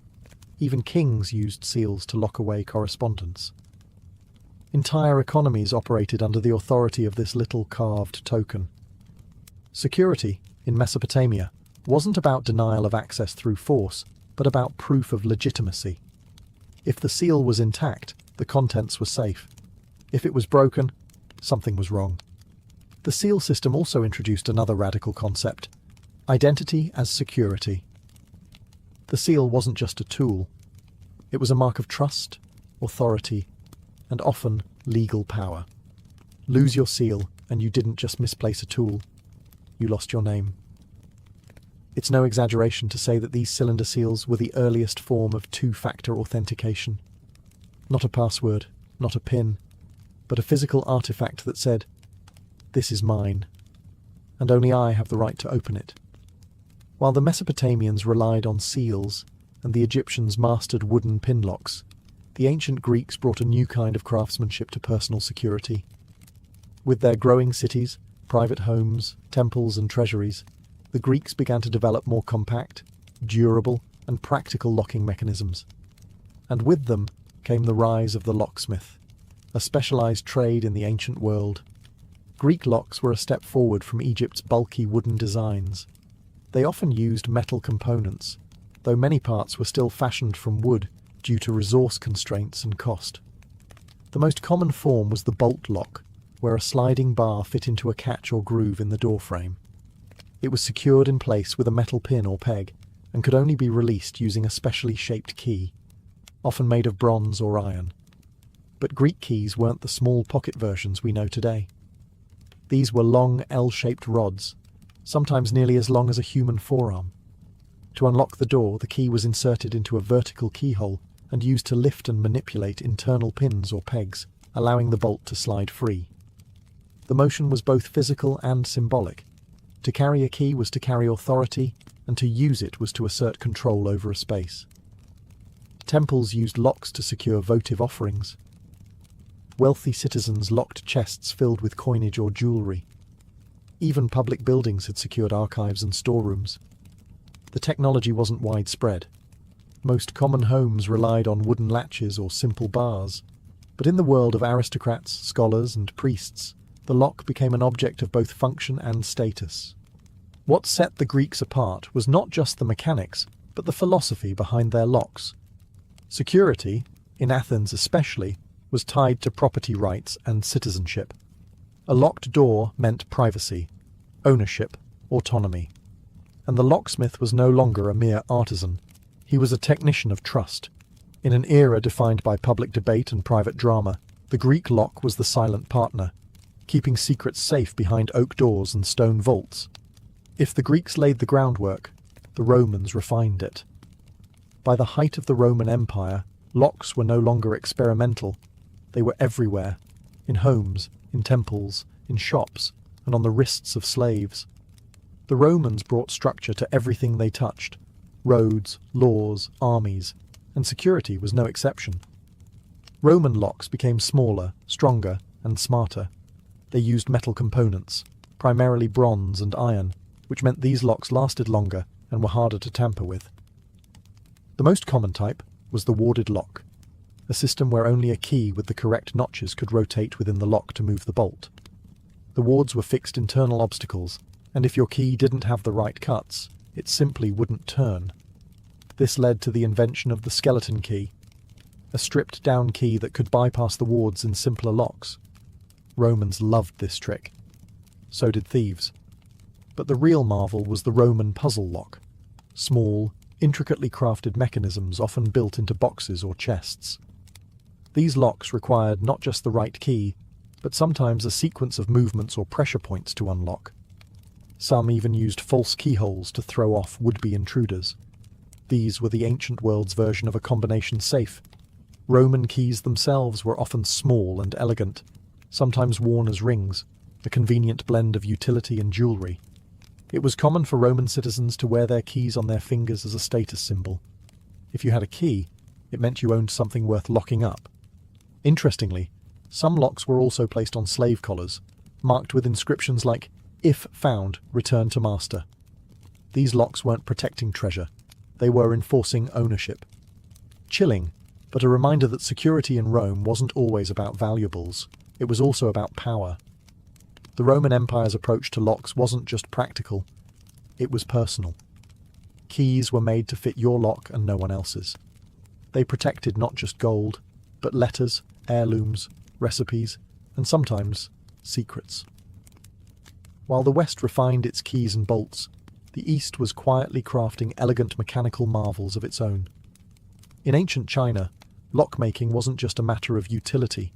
Even kings used seals to lock away correspondence. Entire economies operated under the authority of this little carved token. Security, in Mesopotamia, wasn't about denial of access through force, but about proof of legitimacy. If the seal was intact, the contents were safe. If it was broken, something was wrong. The seal system also introduced another radical concept: identity as security. The seal wasn't just a tool. It was a mark of trust, authority, and often legal power. Lose your seal, and you didn't just misplace a tool. You lost your name. It's no exaggeration to say that these cylinder seals were the earliest form of two-factor authentication. Not a password, not a PIN, but a physical artifact that said, "This is mine, and only I have the right to open it." While the Mesopotamians relied on seals and the Egyptians mastered wooden pin locks, the ancient Greeks brought a new kind of craftsmanship to personal security. With their growing cities, private homes, temples, and treasuries, the Greeks began to develop more compact, durable, and practical locking mechanisms. And with them came the rise of the locksmith, a specialized trade in the ancient world. Greek locks were a step forward from Egypt's bulky wooden designs. They often used metal components, though many parts were still fashioned from wood due to resource constraints and cost. The most common form was the bolt lock, where a sliding bar fit into a catch or groove in the door frame. It was secured in place with a metal pin or peg, and could only be released using a specially shaped key, often made of bronze or iron. But Greek keys weren't the small pocket versions we know today. These were long L-shaped rods, sometimes nearly as long as a human forearm. To unlock the door, the key was inserted into a vertical keyhole and used to lift and manipulate internal pins or pegs, allowing the bolt to slide free. The motion was both physical and symbolic. To carry a key was to carry authority, and to use it was to assert control over a space. Temples used locks to secure votive offerings. Wealthy citizens locked chests filled with coinage or jewellery. Even public buildings had secured archives and storerooms. The technology wasn't widespread. Most common homes relied on wooden latches or simple bars. But in the world of aristocrats, scholars, and priests, the lock became an object of both function and status. What set the Greeks apart was not just the mechanics, but the philosophy behind their locks. Security, in Athens especially, was tied to property rights and citizenship. A locked door meant privacy, ownership, autonomy. And the locksmith was no longer a mere artisan. He was a technician of trust. In an era defined by public debate and private drama, the Greek lock was the silent partner, keeping secrets safe behind oak doors and stone vaults. If the Greeks laid the groundwork, the Romans refined it. By the height of the Roman Empire, locks were no longer experimental. They were everywhere, in homes, in temples, in shops, and on the wrists of slaves. The Romans brought structure to everything they touched: roads, laws, armies, and security was no exception. Roman locks became smaller, stronger, and smarter. They used metal components, primarily bronze and iron, which meant these locks lasted longer and were harder to tamper with. The most common type was the warded lock, a system where only a key with the correct notches could rotate within the lock to move the bolt. The wards were fixed internal obstacles, and if your key didn't have the right cuts, it simply wouldn't turn. This led to the invention of the skeleton key, a stripped-down key that could bypass the wards in simpler locks. Romans loved this trick. So did thieves. But the real marvel was the Roman puzzle lock. Small, intricately crafted mechanisms often built into boxes or chests. These locks required not just the right key, but sometimes a sequence of movements or pressure points to unlock. Some even used false keyholes to throw off would-be intruders. These were the ancient world's version of a combination safe. Roman keys themselves were often small and elegant, sometimes worn as rings, a convenient blend of utility and jewellery. It was common for Roman citizens to wear their keys on their fingers as a status symbol. If you had a key, it meant you owned something worth locking up. Interestingly, some locks were also placed on slave collars, marked with inscriptions like, "If found, return to master." These locks weren't protecting treasure, they were enforcing ownership. Chilling, but a reminder that security in Rome wasn't always about valuables, it was also about power. The Roman Empire's approach to locks wasn't just practical, it was personal. Keys were made to fit your lock and no one else's. They protected not just gold, but letters, heirlooms, recipes, and sometimes secrets. While the West refined its keys and bolts, the East was quietly crafting elegant mechanical marvels of its own. In ancient China, lockmaking wasn't just a matter of utility.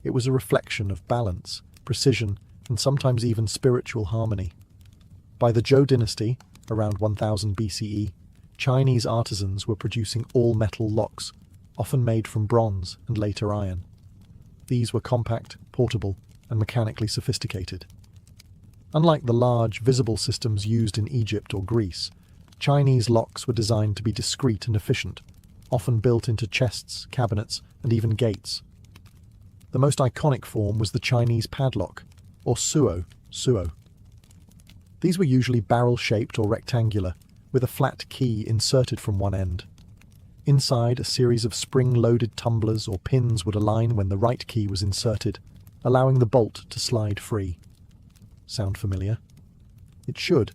It was a reflection of balance, precision, and sometimes even spiritual harmony. By the Zhou dynasty, around 1000 BCE, Chinese artisans were producing all-metal locks, often made from bronze and later iron. These were compact, portable, and mechanically sophisticated. Unlike the large, visible systems used in Egypt or Greece, Chinese locks were designed to be discreet and efficient, often built into chests, cabinets, and even gates. The most iconic form was the Chinese padlock, or suo. These were usually barrel-shaped or rectangular, with a flat key inserted from one end. Inside, a series of spring-loaded tumblers or pins would align when the right key was inserted, allowing the bolt to slide free. Sound familiar? It should.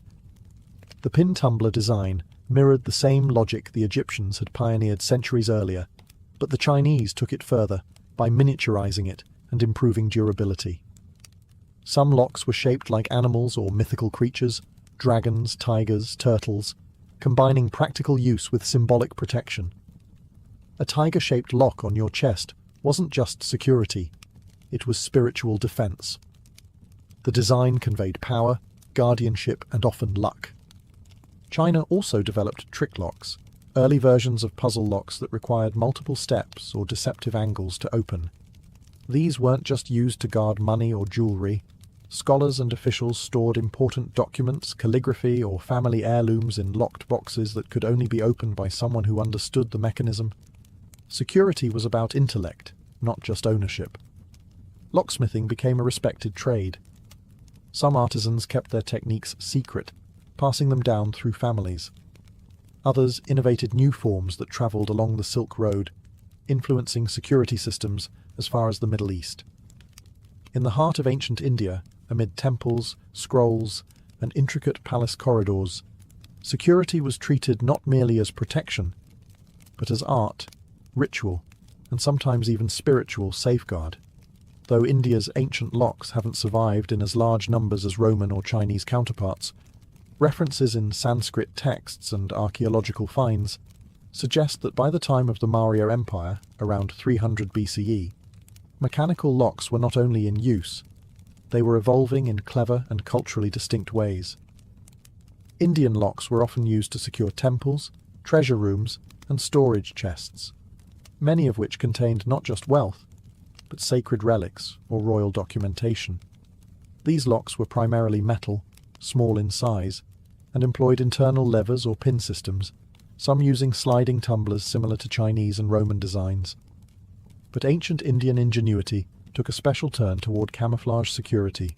The pin tumbler design, mirrored the same logic the Egyptians had pioneered centuries earlier, but the Chinese took it further by miniaturizing it and improving durability. Some locks were shaped like animals or mythical creatures, dragons, tigers, turtles, combining practical use with symbolic protection. A tiger-shaped lock on your chest wasn't just security, it was spiritual defense. The design conveyed power, guardianship, and often luck. China also developed trick locks, early versions of puzzle locks that required multiple steps or deceptive angles to open. These weren't just used to guard money or jewelry. Scholars and officials stored important documents, calligraphy, or family heirlooms in locked boxes that could only be opened by someone who understood the mechanism. Security was about intellect, not just ownership. Locksmithing became a respected trade. Some artisans kept their techniques secret, passing them down through families. Others innovated new forms that travelled along the Silk Road, influencing security systems as far as the Middle East. In the heart of ancient India, amid temples, scrolls, and intricate palace corridors, security was treated not merely as protection, but as art, ritual, and sometimes even spiritual safeguard. Though India's ancient locks haven't survived in as large numbers as Roman or Chinese counterparts, references in Sanskrit texts and archaeological finds suggest that by the time of the Maurya Empire, around 300 BCE, mechanical locks were not only in use, they were evolving in clever and culturally distinct ways. Indian locks were often used to secure temples, treasure rooms, and storage chests, many of which contained not just wealth, but sacred relics or royal documentation. These locks were primarily metal, small in size, and employed internal levers or pin systems, some using sliding tumblers similar to Chinese and Roman designs. But ancient Indian ingenuity took a special turn toward camouflage security.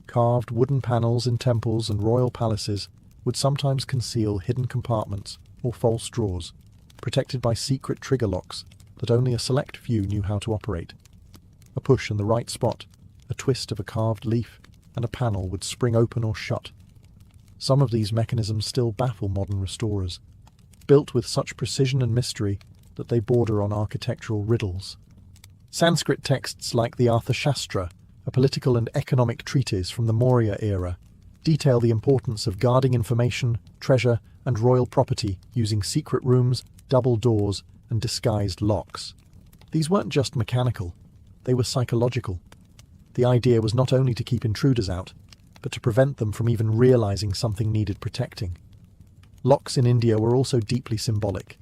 Carved wooden panels in temples and royal palaces would sometimes conceal hidden compartments or false drawers, protected by secret trigger locks that only a select few knew how to operate. A push in the right spot, a twist of a carved leaf, and a panel would spring open or shut. Some of these mechanisms still baffle modern restorers, built with such precision and mystery that they border on architectural riddles. Sanskrit texts like the Arthashastra, a political and economic treatise from the Maurya era, detail the importance of guarding information, treasure, and royal property using secret rooms, double doors, and disguised locks. These weren't just mechanical, they were psychological. The idea was not only to keep intruders out, but to prevent them from even realizing something needed protecting. Locks in India were also deeply symbolic.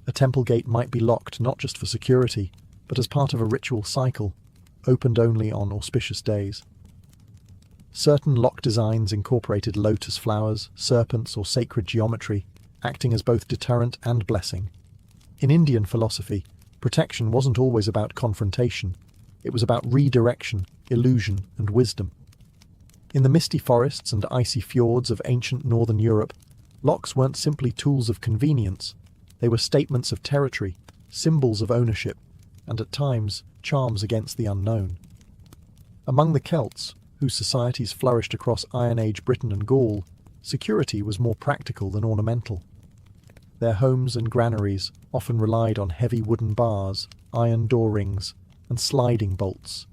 A temple gate might be locked not just for security, but as part of a ritual cycle, opened only on auspicious days. Certain lock designs incorporated lotus flowers, serpents, or sacred geometry, acting as both deterrent and blessing. In Indian philosophy, protection wasn't always about confrontation. It was about redirection, illusion, and wisdom. In the misty forests and icy fjords of ancient northern Europe, locks weren't simply tools of convenience. They were statements of territory, symbols of ownership, and at times, charms against the unknown. Among the Celts, whose societies flourished across Iron Age Britain and Gaul, security was more practical than ornamental. Their homes and granaries often relied on heavy wooden bars, iron door rings, and sliding bolts.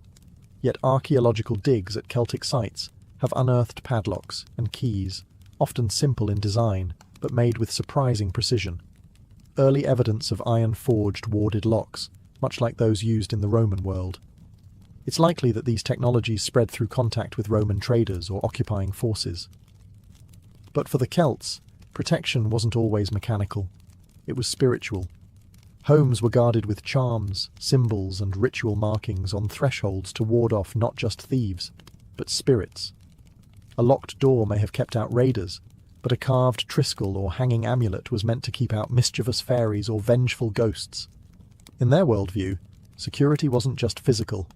Yet archaeological digs at Celtic sites have unearthed padlocks and keys, often simple in design, but made with surprising precision. Early evidence of iron-forged warded locks, much like those used in the Roman world. It's likely that these technologies spread through contact with Roman traders or occupying forces. But for the Celts, protection wasn't always mechanical. It was spiritual. Homes were guarded with charms, symbols, and ritual markings on thresholds to ward off not just thieves, but spirits. A locked door may have kept out raiders, but a carved triskel or hanging amulet was meant to keep out mischievous fairies or vengeful ghosts. In their worldview, security wasn't just physical,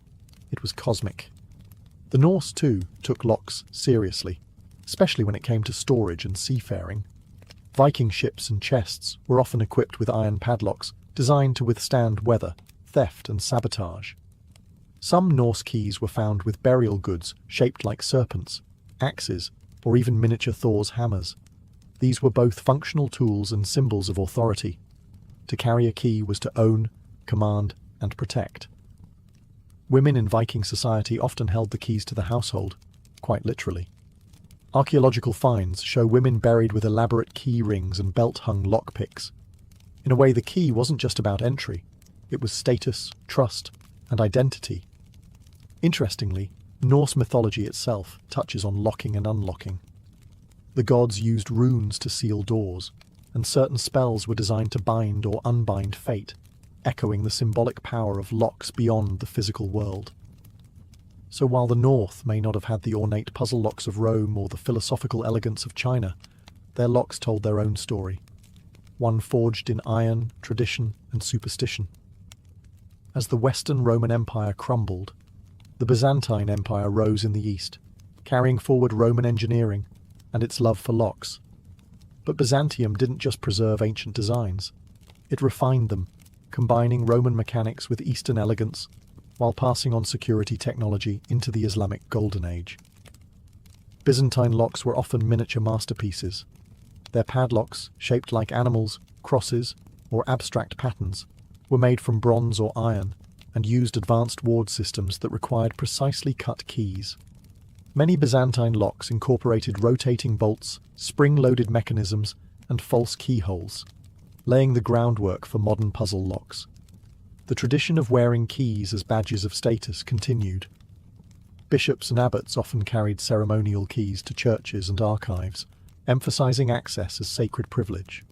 it was cosmic. The Norse, too, took locks seriously, especially when it came to storage and seafaring. Viking ships and chests were often equipped with iron padlocks designed to withstand weather, theft, and sabotage. Some Norse keys were found with burial goods shaped like serpents, axes, or even miniature Thor's hammers. These were both functional tools and symbols of authority. To carry a key was to own, command, and protect. Women in Viking society often held the keys to the household, quite literally. Archaeological finds show women buried with elaborate key rings and belt-hung lockpicks. In a way, the key wasn't just about entry. It was status, trust, and identity. Interestingly, Norse mythology itself touches on locking and unlocking. The gods used runes to seal doors, and certain spells were designed to bind or unbind fate, echoing the symbolic power of locks beyond the physical world. So while the North may not have had the ornate puzzle locks of Rome or the philosophical elegance of China, their locks told their own story, one forged in iron, tradition, and superstition. As the Western Roman Empire crumbled, the Byzantine Empire rose in the east, carrying forward Roman engineering and its love for locks. But Byzantium didn't just preserve ancient designs. It refined them, combining Roman mechanics with Eastern elegance, while passing on security technology into the Islamic Golden Age. Byzantine locks were often miniature masterpieces. Their padlocks, shaped like animals, crosses, or abstract patterns, were made from bronze or iron and used advanced ward systems that required precisely cut keys. Many Byzantine locks incorporated rotating bolts, spring-loaded mechanisms, and false keyholes, laying the groundwork for modern puzzle locks. The tradition of wearing keys as badges of status continued. Bishops and abbots often carried ceremonial keys to churches and archives, emphasizing access as sacred privilege.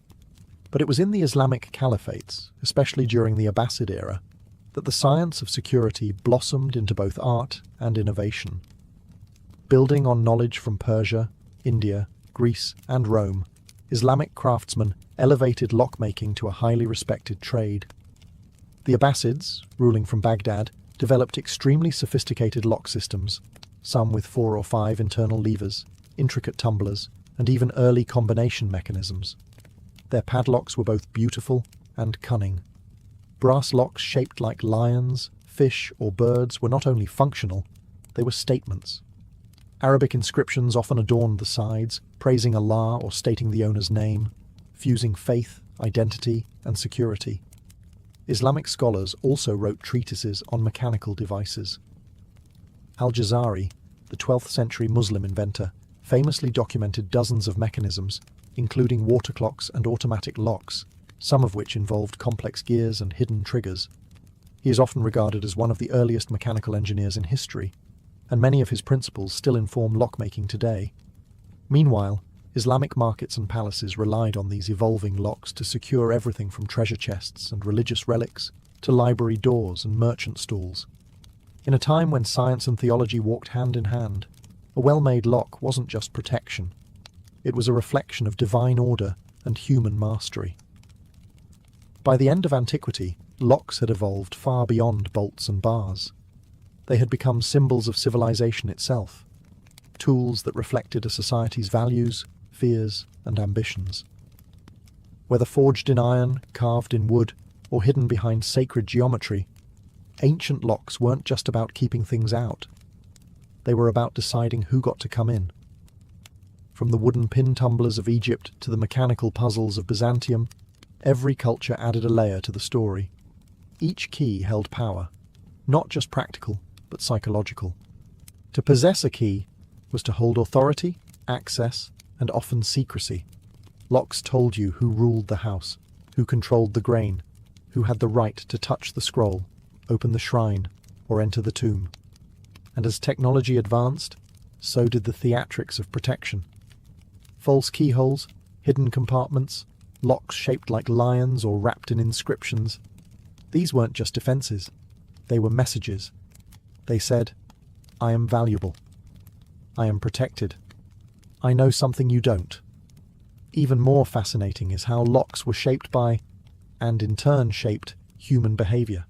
But it was in the Islamic caliphates, especially during the Abbasid era, that the science of security blossomed into both art and innovation. Building on knowledge from Persia, India, Greece, and Rome, Islamic craftsmen elevated lockmaking to a highly respected trade. The Abbasids, ruling from Baghdad, developed extremely sophisticated lock systems, some with 4 or 5 internal levers, intricate tumblers, and even early combination mechanisms. Their padlocks were both beautiful and cunning. Brass locks shaped like lions, fish, or birds were not only functional, they were statements. Arabic inscriptions often adorned the sides, praising Allah or stating the owner's name, fusing faith, identity, and security. Islamic scholars also wrote treatises on mechanical devices. Al-Jazari, the 12th century Muslim inventor, famously documented dozens of mechanisms, including water clocks and automatic locks, some of which involved complex gears and hidden triggers. He is often regarded as one of the earliest mechanical engineers in history, and many of his principles still inform lockmaking today. Meanwhile, Islamic markets and palaces relied on these evolving locks to secure everything from treasure chests and religious relics to library doors and merchant stalls. In a time when science and theology walked hand in hand, a well-made lock wasn't just protection. It was a reflection of divine order and human mastery. By the end of antiquity, locks had evolved far beyond bolts and bars. They had become symbols of civilization itself, tools that reflected a society's values, fears, and ambitions. Whether forged in iron, carved in wood, or hidden behind sacred geometry, ancient locks weren't just about keeping things out. They were about deciding who got to come in. From the wooden pin tumblers of Egypt to the mechanical puzzles of Byzantium, every culture added a layer to the story. Each key held power, not just practical, but psychological. To possess a key was to hold authority, access, and often secrecy. Locks told you who ruled the house, who controlled the grain, who had the right to touch the scroll, open the shrine, or enter the tomb. And as technology advanced, so did the theatrics of protection. False keyholes, hidden compartments, locks shaped like lions or wrapped in inscriptions. These weren't just defenses, they were messages. They said, "I am valuable. I am protected. I know something you don't." Even more fascinating is how locks were shaped by, and in turn shaped, human behavior.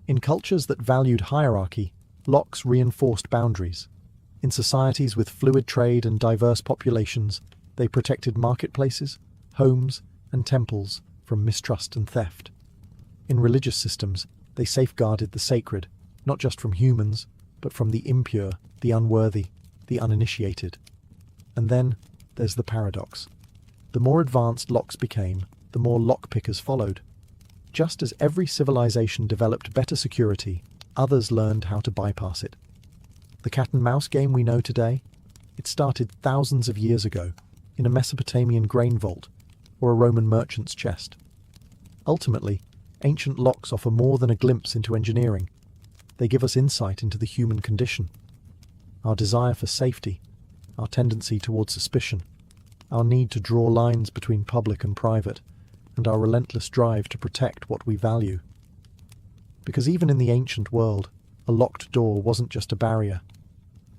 In cultures that valued hierarchy, locks reinforced boundaries. In societies with fluid trade and diverse populations, they protected marketplaces, homes, and temples from mistrust and theft. In religious systems, they safeguarded the sacred, not just from humans, but from the impure, the unworthy, the uninitiated. And then there's the paradox. The more advanced locks became, the more lockpickers followed. Just as every civilization developed better security, others learned how to bypass it. The cat and mouse game we know today? It started thousands of years ago, in a Mesopotamian grain vault, or a Roman merchant's chest. Ultimately, ancient locks offer more than a glimpse into engineering. They give us insight into the human condition. Our desire for safety, our tendency towards suspicion, our need to draw lines between public and private, and our relentless drive to protect what we value. Because even in the ancient world, a locked door wasn't just a barrier.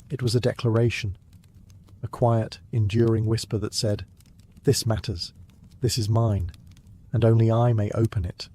It was a declaration, a quiet, enduring whisper that said, "This matters, this is mine, and only I may open it."